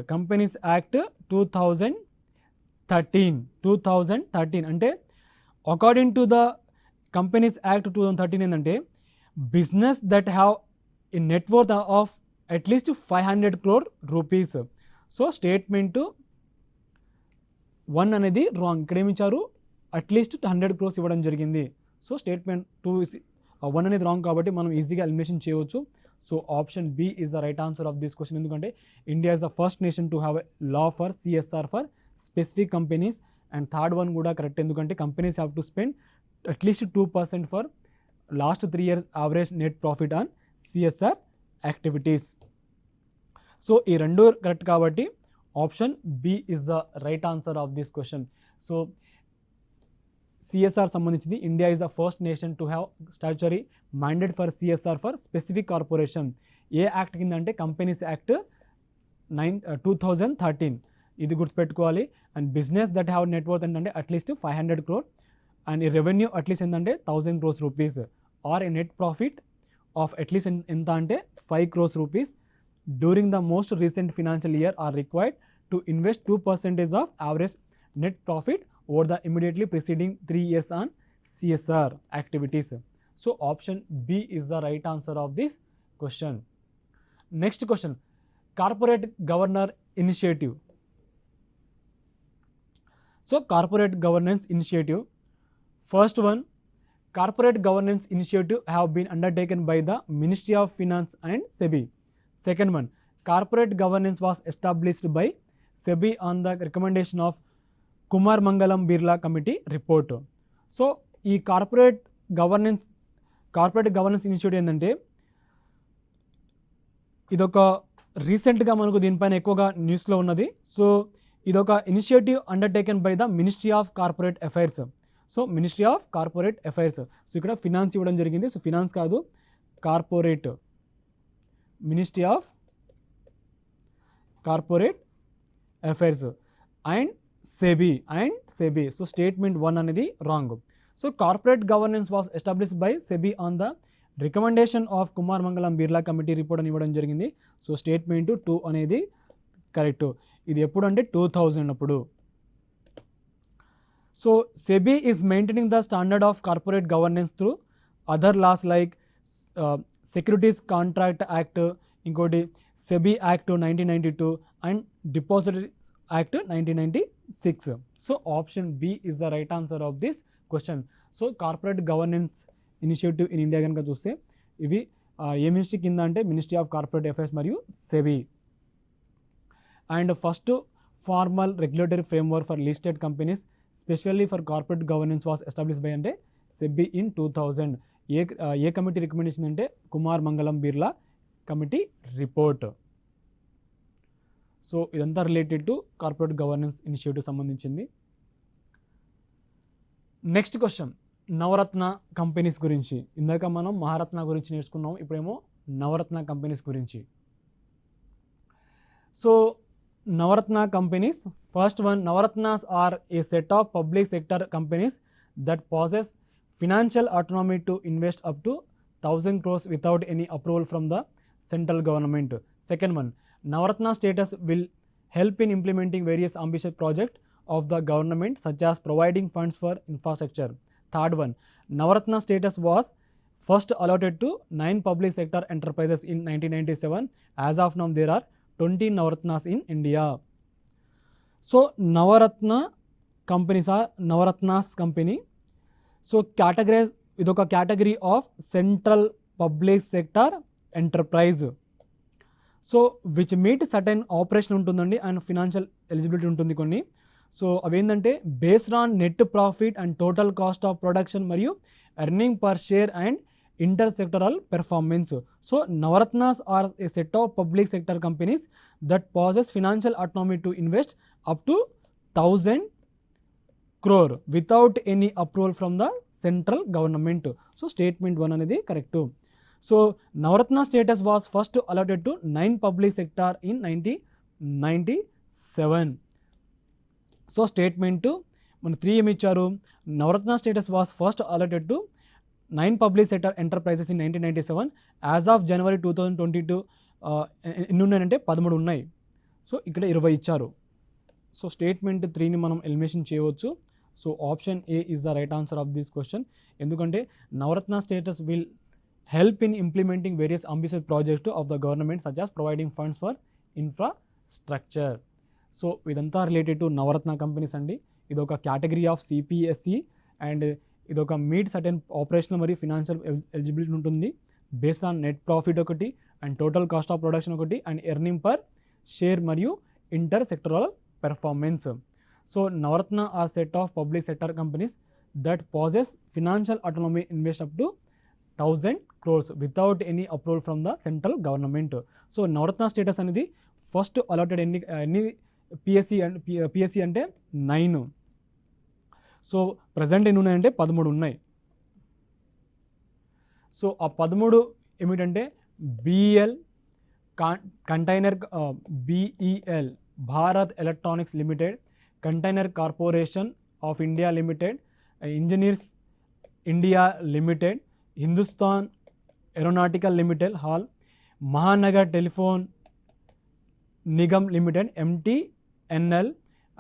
Speaker 1: 2013 అంటే according to the companies act 2013 ఏంటంటే business that have in net worth of at least 500 crore rupees. So statement 1 అనేది రాంగ్. ఇక్కడ ఏమి ఇచ్చారు, అట్లీస్ట్ 100 crores ఇవ్వడం జరిగింది. సో స్టేట్మెంట్ 1 అనేది రాంగ్ కాబట్టి మనం ఈజీగా ఎలిమినేషన్ చేయవచ్చు. So option B is the right answer of this question. ఎందుకంటే India is the first nation to have a law for CSR for specific companies. And third one కూడా కరెక్ట్, ఎందుకంటే companies have to spend at least 2% for last 3 years average net profit on CSR activities. So ఈ రెండు కరెక్ట్ కాబట్టి option B is the right answer of this question. So CSR సంబంధించింది India is the first nation to have statutory mandate for CSR for specific corporation. ఏ యాక్ట్ కింద అంటే కంపెనీస్ యాక్ట్ 2013. ఇది గుర్తుపెట్టుకోవాలి. And business that have net worth ఏంటంటే అట్లీస్ట్ 500 crore అండ్ ఈ రెవెన్యూ అట్లీస్ట్ ఏంటంటే 1000 crores rupees or a net profit of at least ఎంత అంటే 5 crores rupees during the most recent financial year are required to invest 2% of average net profit over the immediately preceding 3 years on CSR activities. So option B is the right answer of this question. Next question, corporate governor initiative. So corporate governance initiative, first one, corporate governance initiative have been undertaken by the Ministry of Finance and SEBI. Second one, corporate governance was established by SEBI on the recommendation of Kumar Mangalam Birla committee report. So ఈ కార్పొరేట్ గవర్నెన్స్ ఇనిషియేటివ్ ఏంటంటే ఇదొక రీసెంట్గా మనకు దీనిపైన ఎక్కువగా న్యూస్లో ఉన్నది. సో ఇదొక initiative undertaken by the ministry of corporate affairs. So ministry of corporate affairs. So ఇక్కడ ఫినాన్స్ ఇవ్వడం జరిగింది. సో ఫినాన్స్ కాదు, corporate, ministry of corporate affairs and SEBI. So statement 1 అనేది wrong. So corporate governance was established by SEBI on the recommendation of Kumar Mangalam Birla committee report అని ఇవ్వడం జరిగింది. సో స్టేట్మెంట్ 2 అనేది కరెక్ట్. ఇది ఎప్పుడు అంటే 2000 అప్పుడు. So SEBI is maintaining the standard of corporate governance through other laws like securities contract act, ఇంకోటి SEBI act 1992 and depository act 1996. So option B is the right answer of this question. So corporate governance initiative in India కనుక చూస్తే ఇవి ఏ మినిస్ట్రీ కింద అంటే మినిస్ట్రీ ఆఫ్ కార్పొరేట్ అఫైర్స్ మరియు SEBI. And first formal regulatory framework for listed companies specially for corporate governance was establish by అంటే SEBI ఇన్ 2000. ఏ కమిటీ రికమెండేషన్ అంటే Kumar Mangalam Birla committee report. So ఇదంతా related to corporate governance initiative సంబంధించింది. నెక్స్ట్ క్వశ్చన్, నవరత్న కంపెనీస్ గురించి. ఇందాక మనం మహారత్న గురించి నేర్చుకున్నాం, ఇప్పుడేమో నవరత్న కంపెనీస్ గురించి. So Navratna companies, first one, Navratnas are a set of public sector companies that possess financial autonomy to invest up to 1000 crores without any approval from the central government. Second one, Navratna status will help in implementing various ambitious projects of the government such as providing funds for infrastructure. Third one, Navratna status was first allotted to 9 public sector enterprises in 1997. As of now, there are 20 Navratnas in India. So Navratna companies are Navratna's company. So categorize idoka category of central public sector enterprise. So which meet certain operation ఉంటుందండి అండ్ ఫినాన్షియల్ ఎలిజిబిలిటీ ఉంటుంది కొన్ని. సో అవేంటంటే based on net profit and total cost of production మరియు earning per share and intersectoral performance. So Navratnas are a set of public sector companies that possess financial autonomy to invest up to 1000 crore without any approval from the central government. So statement 1 అనేది correct. So Navratna status was first allotted to 9 public sector in 1997. So statement మన 3 ఏమి ఇచ్చారు, Navratna status was first allotted to 9 public sector enterprises in 1997. As of జనవరి 2022 ఎన్ని ఉన్నాయంటే 13 ఉన్నాయి. సో ఇక్కడ 20 ఇచ్చారు. సో స్టేట్మెంట్ 3ని మనం ఎలిమినేషన్ చేయవచ్చు. So option A is the right answer of this question. ఎందుకంటే Navratna status will help in implementing various ambitious projects of the government such as providing funds for infrastructure. So ఇదంతా రిలేటెడ్ టు నవరత్న కంపెనీస్ అండి. ఇది ఒక కేటగిరీ ఆఫ్ సిపిఎస్సి అండ్ ఇది ఒక మీట్ సర్టెన్ ఆపరేషనల్ మరియు ఫినాన్షియల్ ఎలిజిబిలిటీ ఉంటుంది. బేస్డ్ ఆన్ నెట్ ప్రాఫిట్ ఒకటి and total cost of production ఒకటి అండ్ ఎర్నింగ్ పర్ షేర్ మరియు inter sectoral performance. So Navratna are set of public sector companies that possess financial autonomy invest up to 1000 crores without any approval from the central government. So Navratna status అనేది ఫస్ట్ అలాటెడ్ ఎన్ని పిఎస్సి అంటే 9. సో ప్రజెంట్ ఎన్ని ఉన్నాయంటే 13 ఉన్నాయి. సో ఆ 13 ఏమిటంటే BL container, BEL Bharat electronics limited, container corporation of India limited, engineers India limited, Hindustan aeronautical limited hall, Mahanagar telephone Nigam limited MTNL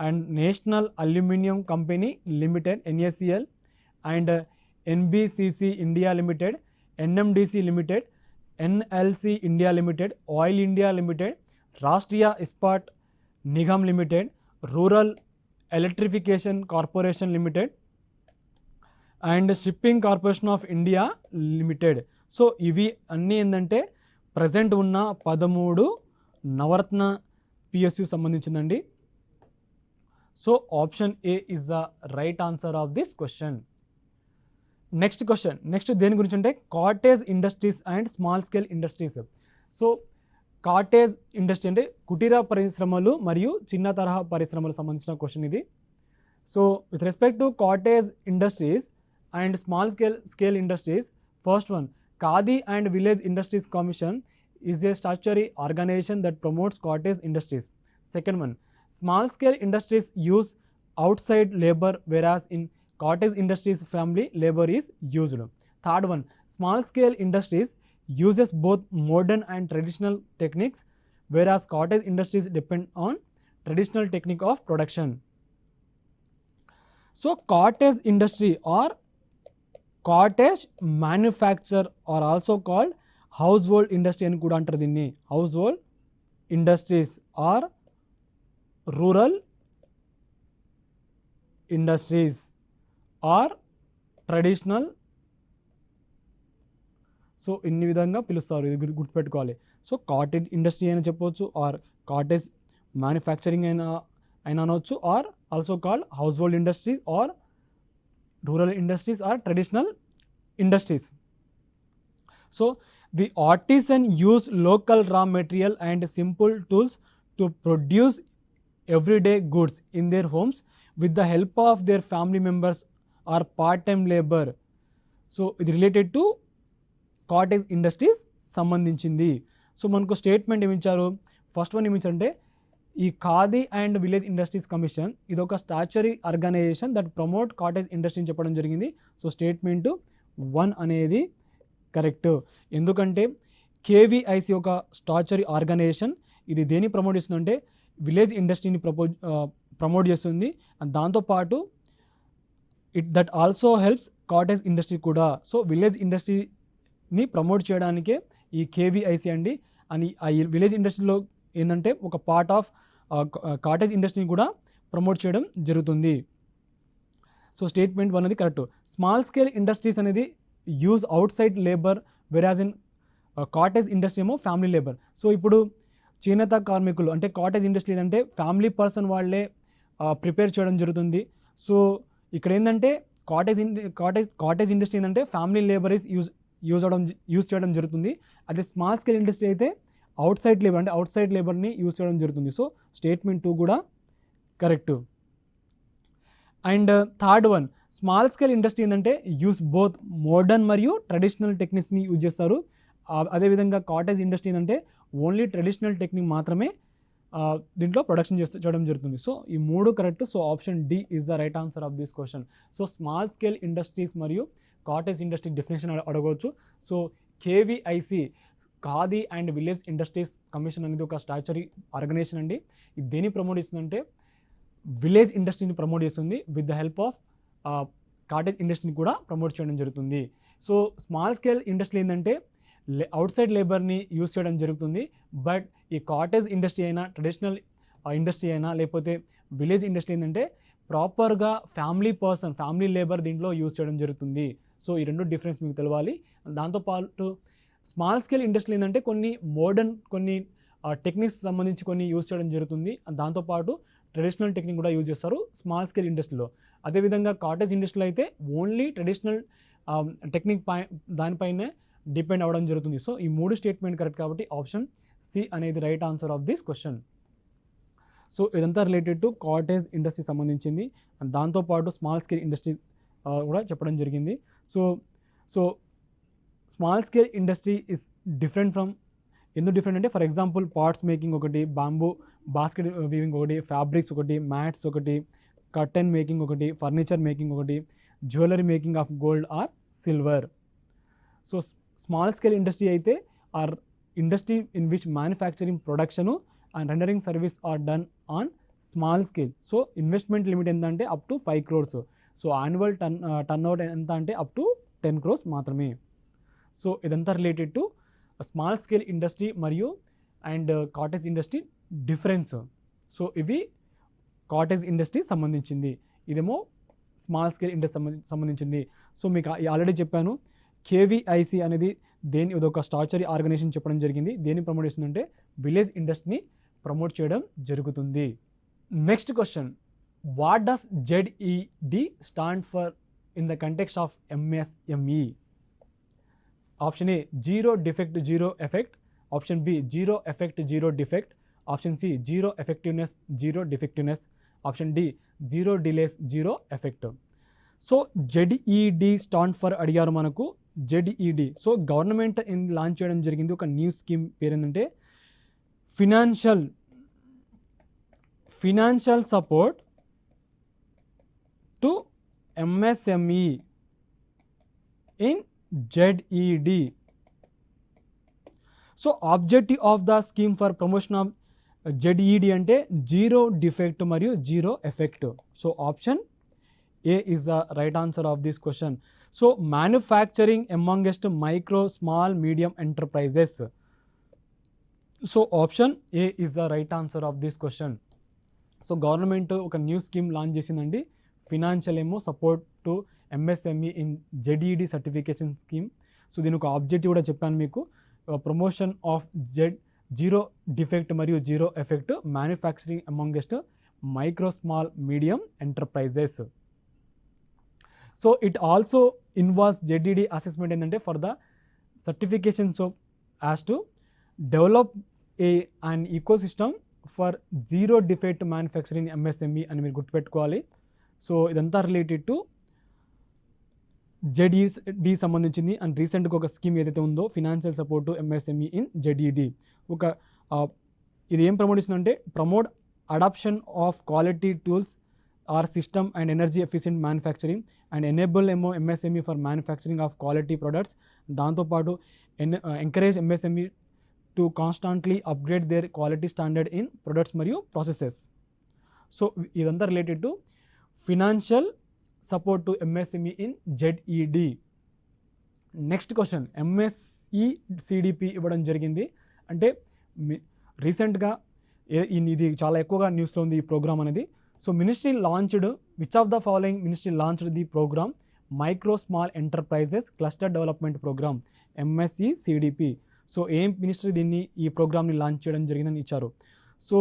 Speaker 1: and national aluminium company limited NaCl and NBCC India limited, NMDC limited, NLC India limited, oil India limited, Rashtriya Ispat Nigam limited, rural electrification corporation Limited and shipping corporation of India limited. So ఇవి అన్నీ ఏంటంటే ప్రజెంట్ ఉన్న 13 నవరత్న PSU సంబంధించిందండి. So option A is the right answer of this question. Next question, next దేని గురించి అంటే cottage industries and small scale industries. So cottage industry అంటే కుటీర పరిశ్రమలు మరియు చిన్న తరహా పరిశ్రమలకు సంబంధించిన క్వశ్చన్ ఇది. So with respect to cottage industries and small scale industries, first one, khadi and village industries commission is a statutory organization that promotes cottage industries. Second one, small scale industries use outside labor whereas in cottage industries family labor is used. Third one, small scale industries uses both modern and traditional techniques whereas cottage industries depend on traditional technique of production. So cottage industry or cottage manufacture are also called household industry అని కూడా అంటారు దీన్ని. Household industries are rural industries are traditional. So ఇన్ని విధంగా పిలుస్తారు, ఇది గుర్తుపెట్టుకోవాలి. సో కాటేజ్ ఇండస్ట్రీ అయినా చెప్పవచ్చు ఆర్ కాటేజ్ మ్యానుఫ్యాక్చరింగ్ అయినా అనవచ్చు are also called household industries are rural industries are traditional industries. So the artisan use local raw material and simple tools to produce everyday goods in their homes with the help of their family members or part-time labor. So ఇది రిలేటెడ్ టు కాటేజ్ ఇండస్ట్రీస్ సంబంధించింది. సో మనకు స్టేట్మెంట్ ఏమిచ్చారు, ఫస్ట్ వన్ ఏమిచ్చారంటే ఈ khadi and village industries commission ఇది ఒక statutory organization that promote cottage ఇండస్ట్రీని చెప్పడం జరిగింది. సో స్టేట్మెంట్ 1 అనేది కరెక్ట్. ఎందుకంటే కేవీఐసి ఒక స్టాచ్యుటరీ ఆర్గనైజేషన్, ఇది దేన్ని ప్రమోట్ చేస్తుందంటే విలేజ్ ఇండస్ట్రీని ప్రమోట్ చేస్తుంది. అండ్ దాంతోపాటు that also helps cottage industry కూడా. సో విలేజ్ ఇండస్ట్రీని ప్రమోట్ చేయడానికే ఈ కేవీఐసి అండి. అని ఆ విలేజ్ ఇండస్ట్రీలో ఏంటంటే ఒక పార్ట్ ఆఫ్ కాటేజ్ ఇండస్ట్రీని కూడా ప్రమోట్ చేయడం జరుగుతుంది. సో స్టేట్మెంట్ 1 అనేది కరెక్ట్. స్మాల్ స్కేల్ ఇండస్ట్రీస్ అనేది use out side labour whereas in cottage industry ఏమో ఫ్యామిలీ లేబర్. సో ఇప్పుడు చేనేత కార్మికులు అంటే కాటేజ్ ఇండస్ట్రీ అంటే ఫ్యామిలీ పర్సన్ వాళ్ళే ప్రిపేర్ చేయడం జరుగుతుంది. సో ఇక్కడ ఏంటంటే కాటేజ్ ఇండస్ట్రీ ఏంటంటే ఫ్యామిలీ లేబర్ ఈజ్ యూజ్ చేయడం జరుగుతుంది. అదే స్మాల్ స్కేల్ ఇండస్ట్రీ అయితే అవుట్ సైడ్ లేబర్ని యూజ్ చేయడం జరుగుతుంది. సో స్టేట్మెంట్ 2 కూడా correct. And third one, small scale industry ఏంటంటే యూస్ బోత్ మోడర్న్ మరియు ట్రెడిషనల్ టెక్నిక్స్ని యూజ్ చేస్తారు. అదేవిధంగా కాటేజ్ ఇండస్ట్రీ ఏంటంటే ఓన్లీ ట్రెడిషనల్ టెక్నిక్ మాత్రమే దీంట్లో ప్రొడక్షన్ చేయడం జరుగుతుంది. సో ఈ 3 correct. So option D is the right answer of this question. So small scale industries మరియు కాటేజ్ ఇండస్ట్రీ డెఫినేషన్ అడగవచ్చు. So KVIC, khadi and village industries commission అనేది ఒక స్టాచ్యుటరీ ఆర్గనైజేషన్ అండి. ఇది దేని ప్రమోట్ చేస్తుందంటే విలేజ్ ఇండస్ట్రీని ప్రమోట్ చేస్తుంది. With the help of cottage ఇండస్ట్రీని కూడా ప్రమోట్ చేయడం జరుగుతుంది. సో స్మాల్ స్కేల్ ఇండస్ట్రీ ఏంటంటే అవుట్ సైడ్ లేబర్ని యూజ్ చేయడం జరుగుతుంది. బట్ ఈ కాటేజ్ ఇండస్ట్రీ అయినా, ట్రెడిషనల్ ఇండస్ట్రీ అయినా, లేకపోతే విలేజ్ ఇండస్ట్రీ ఏంటంటే ప్రాపర్గా ఫ్యామిలీ లేబర్ దీంట్లో యూజ్ చేయడం జరుగుతుంది. సో ఈ రెండు డిఫరెన్స్ మీకు తెలవాలి. దాంతోపాటు స్మాల్ స్కేల్ ఇండస్ట్రీ ఏంటంటే కొన్ని టెక్నిక్స్ సంబంధించి కొన్ని యూజ్ చేయడం జరుగుతుంది. దాంతోపాటు ట్రెడిషనల్ టెక్నిక్ కూడా యూజ్ చేస్తారు స్మాల్ స్కేల్ ఇండస్ట్రీలో. అదేవిధంగా కాటేజ్ ఇండస్ట్రీలో అయితే ఓన్లీ ట్రెడిషనల్ టెక్నిక్ దానిపైనే డిపెండ్ అవ్వడం జరుగుతుంది. సో ఈ 3 స్టేట్మెంట్ కరెక్ట్ కాబట్టి ఆప్షన్ సి అనేది right answer of this question. So ఇదంతా రిలేటెడ్ టు కాటేజ్ ఇండస్ట్రీ సంబంధించింది. అండ్ దాంతోపాటు స్మాల్ స్కేల్ ఇండస్ట్రీస్ కూడా చెప్పడం జరిగింది. So small scale industry is different from, ఎందుకు డిఫరెంట్ అంటే ఫర్ ఎగ్జాంపుల్ పార్ట్స్ మేకింగ్ ఒకటి, బాంబూ బాస్కెట్ వీవింగ్ ఒకటి, ఫ్యాబ్రిక్స్ ఒకటి, మ్యాట్స్ ఒకటి, కర్టెన్ మేకింగ్ ఒకటి, ఫర్నిచర్ మేకింగ్ ఒకటి, jewellery making of gold or silver. So small scale industry అయితే are industry in which manufacturing production and rendering service are done on small scale. So investment limit ఎంత అంటే up to 5 crores. So annual turnout ఎంత అంటే అప్ టు 10 crores మాత్రమే. సో ఇదంతా related to small scale industry మరియు and cottage industry difference. So ఇవి కాటేజ్ ఇండస్ట్రీ సంబంధించింది, ఇదేమో స్మాల్ స్కేల్ ఇండస్ట్రీ సంబంధించింది. సో మీకు ఆల్రెడీ చెప్పాను కేవీఐసి అనేది ఇదొక స్టాచ్యుటరీ ఆర్గనైజేషన్ చెప్పడం జరిగింది. దేన్ని ప్రమోట్ చేస్తుందంటే విలేజ్ ఇండస్ట్రీని ప్రమోట్ చేయడం జరుగుతుంది. Next question, what does ZED stand for in the context of MSME? Option A zero defect zero effect, option B zero effect zero defect, option C zero effectiveness zero defectiveness, option D zero delays zero effect. So ZED stand for అడిగారు మనకు. జెడ్ఈడి సో గవర్నమెంట్ లాంచ్ చేయడం జరిగింది ఒక న్యూ స్కీమ్ పేరు ఏంటంటే financial support to MSME in ZED. So objective of the scheme for promotion of ZED అంటే జీరో డిఫెక్ట్ మరియు zero effect. So option A is the right answer of this question. So manufacturing amongst micro small medium enterprises. So option A is the right answer of this question. So government ఒక న్యూ స్కీమ్ లాంచ్ చేసిందండి, financial support to MSME in ZED certification scheme. So దీని ఒక ఆబ్జెక్టివ్ కూడా చెప్పాను మీకు, ప్రమోషన్ ఆఫ్ జీరో డిఫెక్ట్ మరియు zero effect manufacturing amongst micro small medium enterprises. So it also involves ZED assessment ఏంటంటే for the certifications of as to develop an ecosystem for zero defect manufacturing MSME అని మీరు గుర్తుపెట్టుకోవాలి. సో ఇదంతా రిలేటెడ్ టు ZED సంబంధించింది. అండ్ రీసెంట్గా ఒక స్కీమ్ ఏదైతే ఉందో financial support to MSME in ZED, ఇది ఏం ప్రమోట్ చేస్తుందంటే promote adoption of quality tools or system and energy efficient manufacturing and enable MSME for manufacturing of quality products. దాంతోపాటు encourage MSME to constantly upgrade their quality standard in products మరియు ప్రాసెసెస్. సో ఇదంతా related to financial support to MSME in ZED. Next question, MSE CDP ఇవ్వడం జరిగింది అంటే రీసెంట్గా ఇది చాలా ఎక్కువగా న్యూస్లో ఉంది ఈ ప్రోగ్రామ్ అనేది. So ministry launched which of the following ministry launched the programme micro small enterprises cluster development programme MSE CDP. So ఏం మినిస్ట్రీ ఈ ప్రోగ్రామ్ని లాంచ్ చేయడం జరిగిందని ఇచ్చారు. సో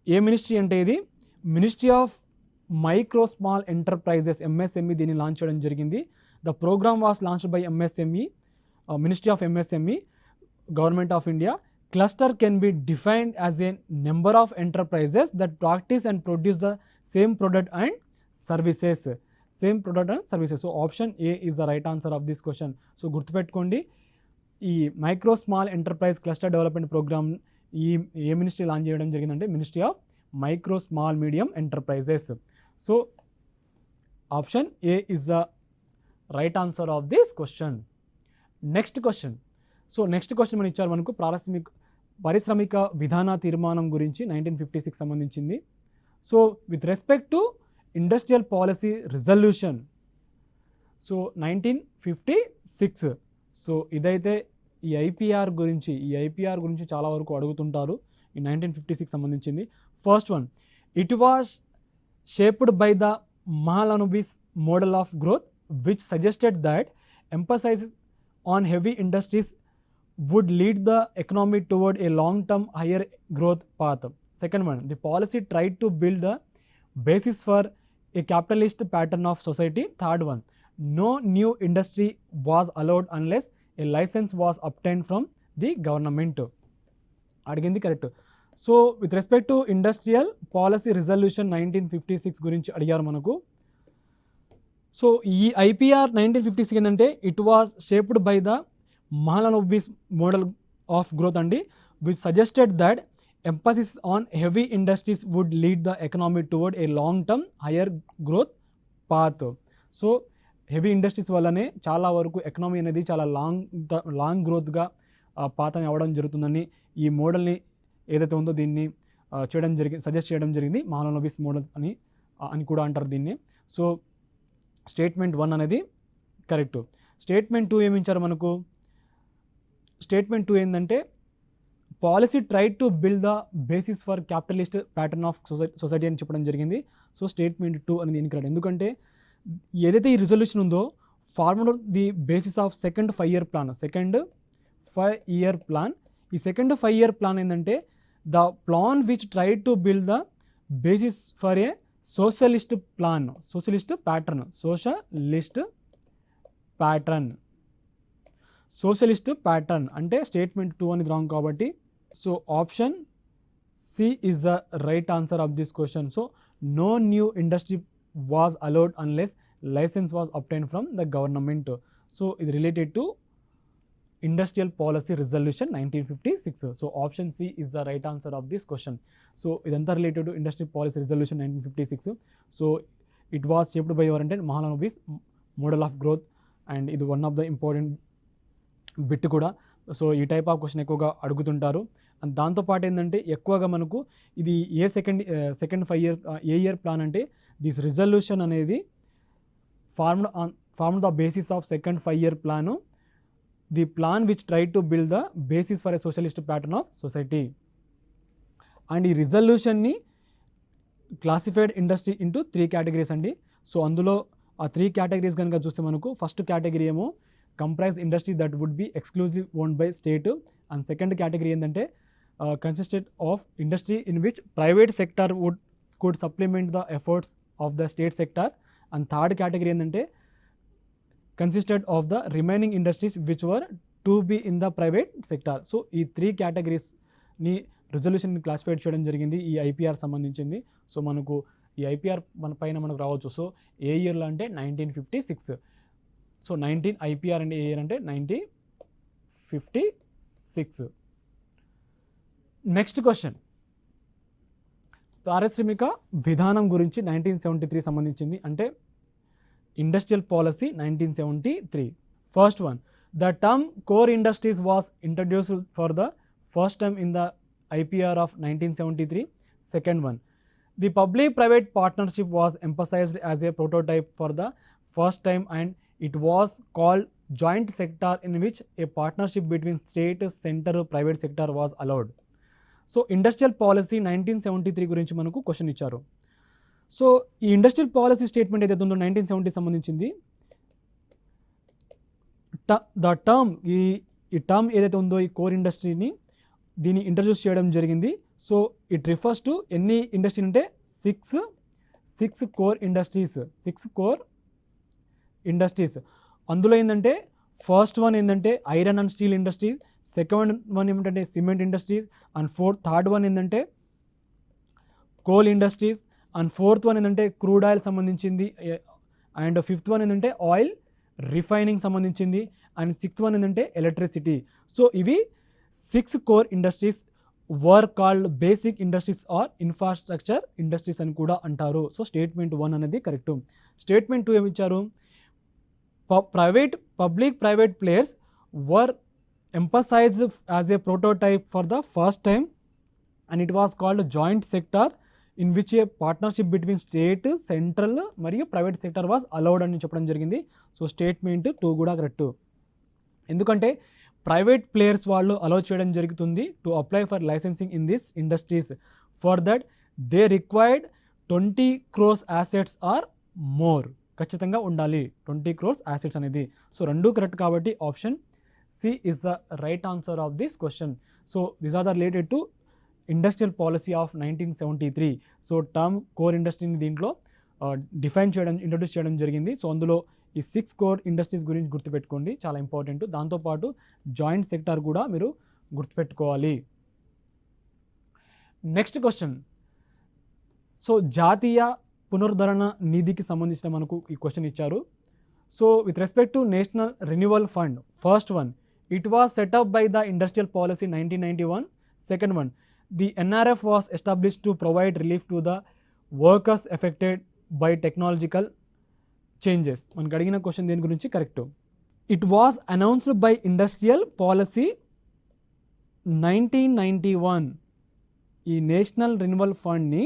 Speaker 1: ఏ మినిస్ట్రీ అంటే ఇది ministry of micro small enterprises MSME దీన్ని లాంచ్ చేయడం జరిగింది. The program was launched by MSME Ministry of MSME, Government of India. Cluster can be defined as a number of enterprises that practice and produce the same product and services. Same product and services. So option A is the right answer of this question. So గుర్తుపెట్టుకోండి, ఈ micro small enterprise cluster development programme ఏ మినిస్ట్రీ లాంచ్ చేయడం జరిగిందంటే ministry of micro small medium enterprises. So option A is the right answer of this question. Next question. So next question మనం ఇచ్చారు మనకు పారిశ్రామిక విధాన తీర్మానం గురించి 1956 సంబంధించింది. So with respect to industrial policy resolution, so 1956. So ఇదైతే ఈ ఐపీఆర్ గురించి చాలా వరకు అడుగుతుంటారు. ఈ 1956 సంబంధించింది. First one, it was shaped by the Mahalanobis model of growth which suggested that ఎంపసైజెస్ on heavy industries would lead the economy toward a long-term higher growth path. Second one, the policy tried to build the basis for a capitalist pattern of society. Third one, no new industry was allowed unless a license was obtained from the government. అడిగింది correct. So with respect to industrial policy resolution 1956 గురించి అడిగారు మనకు. సో ఈ ఐపీఆర్ 1956 ఏంటంటే it was shaped by the Mahalanobis model of growth అండి, which suggested that emphasis on heavy industries would lead the economy toward a long term higher growth path. So heavy industries వల్లనే చాలా వరకు ఎకనామీ అనేది చాలా లాంగ్ గ్రోత్గా పాత్ అని అవ్వడం జరుగుతుందని ఈ మోడల్ని ఏదైతే ఉందో దీన్ని సజెస్ట్ చేయడం జరిగింది. మహాలనోబిస్ మోడల్స్ అని కూడా అంటారు దీన్ని. సో స్టేట్మెంట్ 1 అనేది కరెక్ట్. స్టేట్మెంట్ 2 ఏమిచ్చారు మనకు? స్టేట్మెంట్ 2 ఏంటంటే policy tried to build the basis for capitalist pattern of society అని చెప్పడం జరిగింది. సో స్టేట్మెంట్ 2 అనేది ఇన్కరెక్ట్. ఎందుకంటే ఏదైతే ఈ రిజల్యూషన్ ఉందో formed the basis of second 5-year plan. ఈ సెకండ్ 5-year ప్లాన్ ఏంటంటే the plan which tried to build the basis for a socialist pattern అంటే స్టేట్మెంట్ 2 అనేది రాంగ్ కాబట్టి. So option C is the right answer of this question. So no new industry was allowed unless licence was obtain from the government. So ఇది related to industrial policy resolution 1956. So option C is the right answer of this question. So ఇదంతా related to industrial policy resolution 1956. So it was shaped by ఎవరంటే Mahalanobis model of growth, and ఇది one of the important bit కూడా. సో ఈ టైప్ ఆఫ్ క్వశ్చన్ ఎక్కువగా అడుగుతుంటారు. అండ్ దాంతోపాటు ఏంటంటే ఎక్కువగా మనకు ఇది సెకండ్ 5-year ఇయర్ ప్లాన్ అంటే దిస్ రిజల్యూషన్ అనేది formed the basis of second 5-year plan, the plan which try to build the basis for a socialist pattern of society. And ఈ రిజల్యూషన్ని క్లాసిఫైడ్ ఇండస్ట్రీ ఇంటూ 3 categories అండి. సో అందులో ఆ 3 categories కనుక చూస్తే మనకు ఫస్ట్ కేటగిరీ ఏమో comprise industry that would be exclusively owned by state, and second category ఏంటంటే consisted of industry in which private sector could supplement the efforts of the state sector, and third category ఏంటంటే consisted of the remaining industries which were to be in the private sector. So ఈ 3 categoriesని రిజల్యూషన్ క్లాసిఫైడ్ చేయడం జరిగింది ఈ ఐపీఆర్ సంబంధించింది. సో మనకు ఈ ఐపీఆర్ పైన మనకు రావచ్చు. సో ఏ ఇయర్లో అంటే 1956. సో 19 ఐపీఆర్ అంటే ఏ ఇయర్ అంటే 1956. నెక్స్ట్ క్వశ్చన్, పారిశ్రామిక విధానం గురించి 1973 సంబంధించింది, అంటే industrial policy 1973. First one, the term core industries was introduced for the first time in the IPR of 1973. Second one, the public private partnership was emphasized as a prototype for the first time and it was called joint sector in which a partnership between state, center, private sector was allowed. So industrial policy 1973 గురించి మనకు క్వశ్చన్ ఇచ్చారు. సో ఈ ఇండస్ట్రియల్ పాలసీ స్టేట్మెంట్ ఏదైతే ఉందో 1970 సంబంధించింది, ద టర్మ్ ఈ టర్మ్ ఏదైతే ఉందో ఈ కోర్ ఇండస్ట్రీని దీన్ని ఇంట్రడ్యూస్ చేయడం జరిగింది. సో ఇట్ రిఫర్స్ టు ఎన్ని ఇండస్ట్రీ అంటే 6 కోర్ ఇండస్ట్రీస్. అందులో ఏంటంటే ఫస్ట్ వన్ ఏంటంటే iron and steel industries, second one ఏమిటంటే cement industries, and third one ఏంటంటే coal industries, and fourth one ఏంటంటే క్రూడ్ ఆయిల్ సంబంధించింది, అండ్ ఫిఫ్త్ వన్ ఏంటంటే ఆయిల్ రిఫైనింగ్ సంబంధించింది, అండ్ సిక్స్త్ వన్ ఏంటంటే ఎలక్ట్రిసిటీ. సో ఇవి 6 core industries were called basic industries or infrastructure industries అని కూడా అంటారు. సో స్టేట్మెంట్ 1 అనేది కరెక్ట్. స్టేట్మెంట్ 2 ఏమి ఇచ్చారు, public private players were emphasized as a prototype for the first time, and it was called joint sector in which a partnership between state, central మరియు ప్రైవేట్ సెక్టర్ వాజ్ అలౌడ్ అని చెప్పడం జరిగింది. సో స్టేట్మెంట్ 2 కూడా కరెక్ట్. ఎందుకంటే ప్రైవేట్ ప్లేయర్స్ వాళ్ళు అలౌ చేయడం జరుగుతుంది to apply for licensing in this industries. For that they required 20 crores assets or more, ఖచ్చితంగా ఉండాలి 20 crores assets అనేది. సో రెండు కరెక్ట్ కాబట్టి option C is the right answer of this question. So these are the related to industrial policy of 1973. So term core ఇండస్ట్రీని దీంట్లో ఇంట్రొడ్యూస్ చేయడం జరిగింది. సో అందులో ఈ 6 కోర్ ఇండస్ట్రీస్ గురించి గుర్తుపెట్టుకోండి, చాలా ఇంపార్టెంట్. దాంతోపాటు జాయింట్ సెక్టార్ కూడా మీరు గుర్తుపెట్టుకోవాలి. Next question. సో జాతీయ పునరుద్ధరణ నిధికి సంబంధించిన మనకు ఈ క్వశ్చన్ ఇచ్చారు. So with respect to national renewal fund, first one it was setup by the industrial policy 1991. Second one the NRF was established to provide relief to the workers affected by technological changes. మనకు అడిగిన క్వశ్చన్ దేని గురించి correct. It was announced by industrial policy 1991. ఈ నేషనల్ రెన్యువల్ ఫండ్ని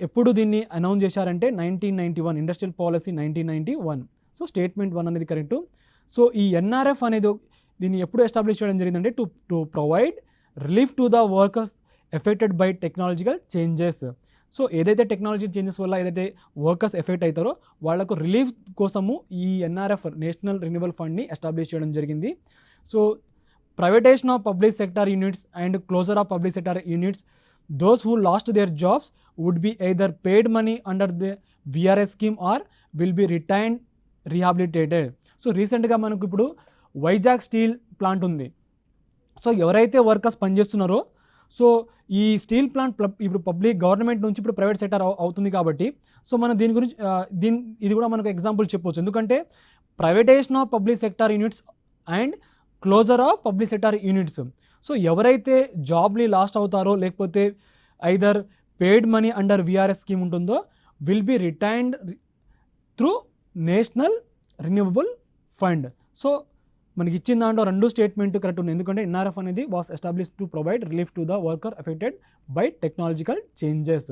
Speaker 1: ఎప్పుడు దీన్ని అనౌన్స్ చేశారంటే 1991, ఇండస్ట్రియల్ పాలసీ 1991. సో స్టేట్మెంట్ 1 అనేది కరెక్ట్. సో ఈ NRF అనేది దీన్ని ఎప్పుడు ఎస్టాబ్లిష్ చేయడం జరిగిందంటే to provide relief to the workers affected by technological changes. So ఏదైతే టెక్నాలజీ చేంజెస్ వల్ల ఏదైతే వర్కర్స్ ఎఫెక్ట్ అవుతారో వాళ్లకు రిలీఫ్ కోసము ఈ NRF నేషనల్ రెన్యువల్ ఫండ్ని ఎస్టాబ్లిష్ చేయడం జరిగింది. So privatization of public sector units and closure of public sector units, those who lost their jobs would be either paid money under the VRS scheme or will be retained rehabilitated. So రీసెంట్గా మనకు ఇప్పుడు వైజాగ్ స్టీల్ ప్లాంట్ ఉంది. సో ఎవరైతే వర్కర్స్ పనిచేస్తున్నారో, సో ఈ స్టీల్ ప్లాంట్ ఇప్పుడు పబ్లిక్ గవర్నమెంట్ నుంచి ఇప్పుడు ప్రైవేట్ సెక్టర్ అవుతుంది కాబట్టి, సో మనం దీని గురించి ఇది కూడా మనకు ఎగ్జాంపుల్ చెప్పవచ్చు. ఎందుకంటే privatisation of public sector units and closure of public sector units. So ఎవరైతే జాబ్ని లాస్ట్ అవుతారో లేకపోతే either paid money under VRS scheme ఉంటుందో will be retained through national renewable fund. So మనకి ఇచ్చిన దాంట్లో రెండు స్టేట్మెంట్ కరెక్ట్ ఉంది. ఎందుకంటే NRF అనేది was established to provide relief to the worker affected by technological changes.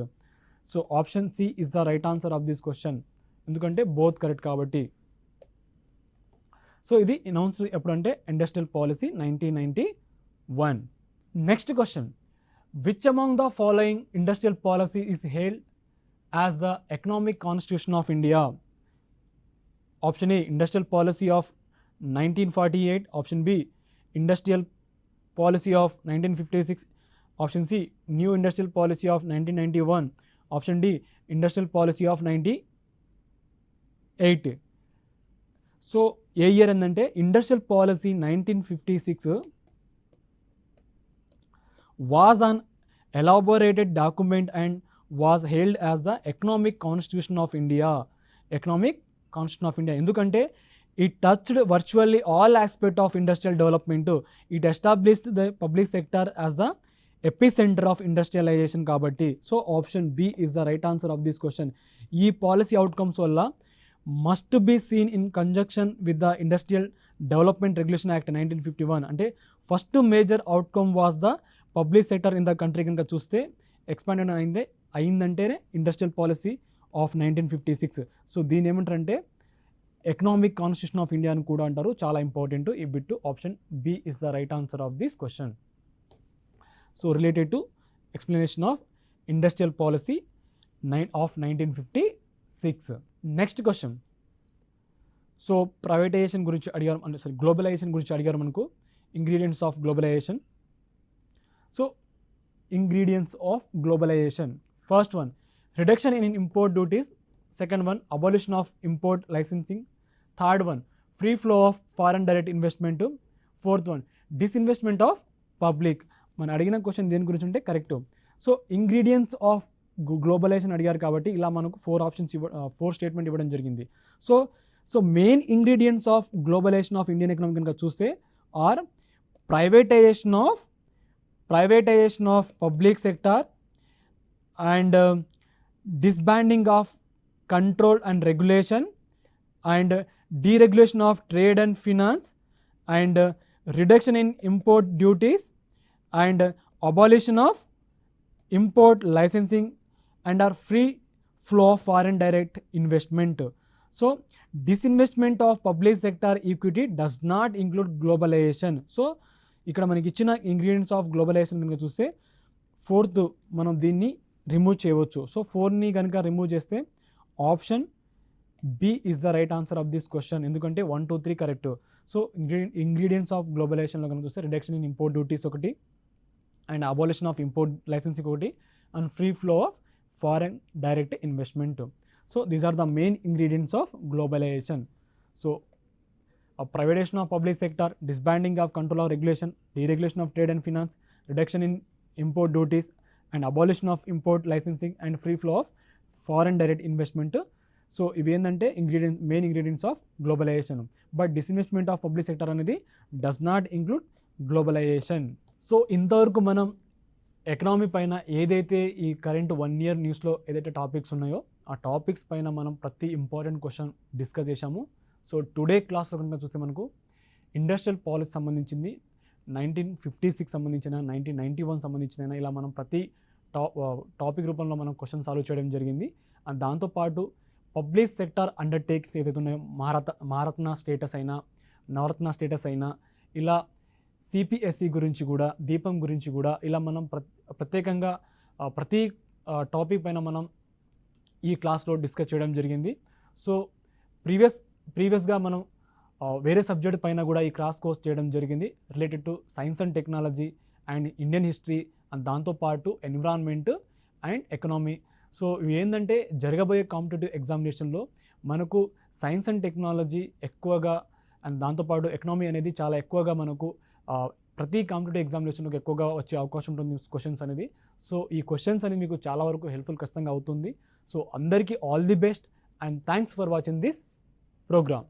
Speaker 1: So option C is the right answer of this question, ఎందుకంటే బోత్ కరెక్ట్ కాబట్టి. సో ఇది అనౌన్స్ ఎప్పుడంటే industrial policy 1991. Next question, which among the following industrial policy is hailed as the economic constitution of India? Option A industrial policy of 1948, option B industrial policy of 1956, option C new industrial policy of 1991, option D industrial policy of 98. So a year ఏంటంటే industrial policy 1956 was an elaborated document and was held as the economic constitution of India. Economic constitution of India ఎందుకంటే it touched virtually all aspects of industrial development. It established the public sector as the epicenter of industrialization kabatti. So option B is the right answer of this question. Ee policy outcomes valla must be seen in conjunction with the Industrial Development Regulation Act 1951. ante first major outcome was the public sector in the country kanka chuste expanded ayindante industrial policy of 1956. So దీని ఏమంటారంటే ఎకనామిక్ కాన్స్టిట్యూషన్ ఆఫ్ ఇండియా అని కూడా అంటారు. చాలా ఇంపార్టెంట్ ఈ bit. Option B is the right answer of this question. So related to explanation of industrial policy of 1956. Next question. So privatization గురించి అడిగారు, అంటే సారీ గ్లోబలైజేషన్ గురించి అడిగారు మనకు. Ingredients of globalization. So ingredients of globalization, first one reduction in import duties, second one abolition of import licensing, third one free flow of foreign direct investment. Fourth one disinvestment of public. మనం అడిగిన క్వశ్చన్ దేని గురించి ఉంటే correct. So ingredients of globalization అడిగారు కాబట్టి ఇలా మనకు 4 ఆప్షన్స్ 4 స్టేట్మెంట్ ఇవ్వడం జరిగింది. So main ingredients of globalization of Indian economy కనుక చూస్తే are privatization of public sector and disbanding of control and regulation and deregulation of trade and finance and reduction in import duties and abolition of import licensing and our free flow of foreign direct investment. So disinvestment of public sector equity does not include globalization. So ఇక్కడ మనకి ఇచ్చిన ఇంగ్రీడియంట్స్ ఆఫ్ గ్లోబలైజేషన్ కనుక చూస్తే ఫోర్త్ మనం దీన్ని రిమూవ్ చేయవచ్చు. సో 4ని కనుక రిమూవ్ చేస్తే option B is the right answer of this question. ఎందుకంటే 1, 2, 3 కరెక్ట్. సో ఇంగ్రీడియంట్స్ ఆఫ్ గ్లోబలైజేషన్లో కనుక చూస్తే రిడక్షన్ ఇన్ ఇంపోర్ట్ డ్యూటీస్ ఒకటి and abolition of import licensing ఒకటి and free flow of foreign direct investment. So these are the main ingredients of globalization. So privatization of public sector, disbanding of control or regulation, deregulation of trade and finance, reduction in import duties and abolition of import licensing and free flow of foreign direct investment. So ఇవి ఏంటంటే main ingredients of globalization. But disinvestment of public sector అనేది does not include globalization. So ఇంతవరకు మనం ఎకనామీ పైన ఏదైతే ఈ కరెంట్ 1 year న్యూస్లో ఏదైతే టాపిక్స్ ఉన్నాయో ఆ టాపిక్స్ పైన మనం ప్రతి ఇంపార్టెంట్ క్వశ్చన్ డిస్కస్ చేశాము. సో టుడే క్లాస్లో కనుక చూస్తే మనకు ఇండస్ట్రియల్ పాలసీ సంబంధించింది 1956 సంబంధించిన 1991 సంబంధించిన ఇలా మనం ప్రతి టాపిక్ రూపంలో మనం క్వశ్చన్ సాల్వ్ చేయడం జరిగింది. అండ్ దాంతోపాటు పబ్లిక్ సెక్టార్ అండర్టేక్స్ ఏదైతే ఉన్నాయో మహారత్న స్టేటస్ అయినా నవరత్న స్టేటస్ అయినా ఇలా సిపిఎస్సి గురించి కూడా దీపం గురించి కూడా ఇలా మనం ప్రత్యేకంగా ప్రతి టాపిక్ పైన మనం ఈ క్లాస్లో డిస్కస్ చేయడం జరిగింది. సో ప్రీవియస్గా మనం వేరే సబ్జెక్ట్ పైన కూడా ఈ క్రాస్ కోర్స్ చేయడం జరిగింది related to science and technology and Indian history and దాంతోపాటు ఎన్విరాన్మెంట్ అండ్ ఎకనామీ. సో ఇవి ఏంటంటే జరగబోయే కాంపిటేటివ్ ఎగ్జామినేషన్లో మనకు సైన్స్ అండ్ టెక్నాలజీ ఎక్కువగా అండ్ దాంతోపాటు ఎకనామీ అనేది చాలా ఎక్కువగా మనకు ప్రతి కాంపిటేటివ్ ఎగ్జామినేషన్కి ఎక్కువగా వచ్చే అవకాశం ఉంటుంది క్వశ్చన్స్ అనేది. సో ఈ క్వశ్చన్స్ అనేది మీకు చాలా వరకు హెల్ప్ఫుల్ ఖచ్చితంగా అవుతుంది. సో అందరికీ all the best and thanks for watching this program.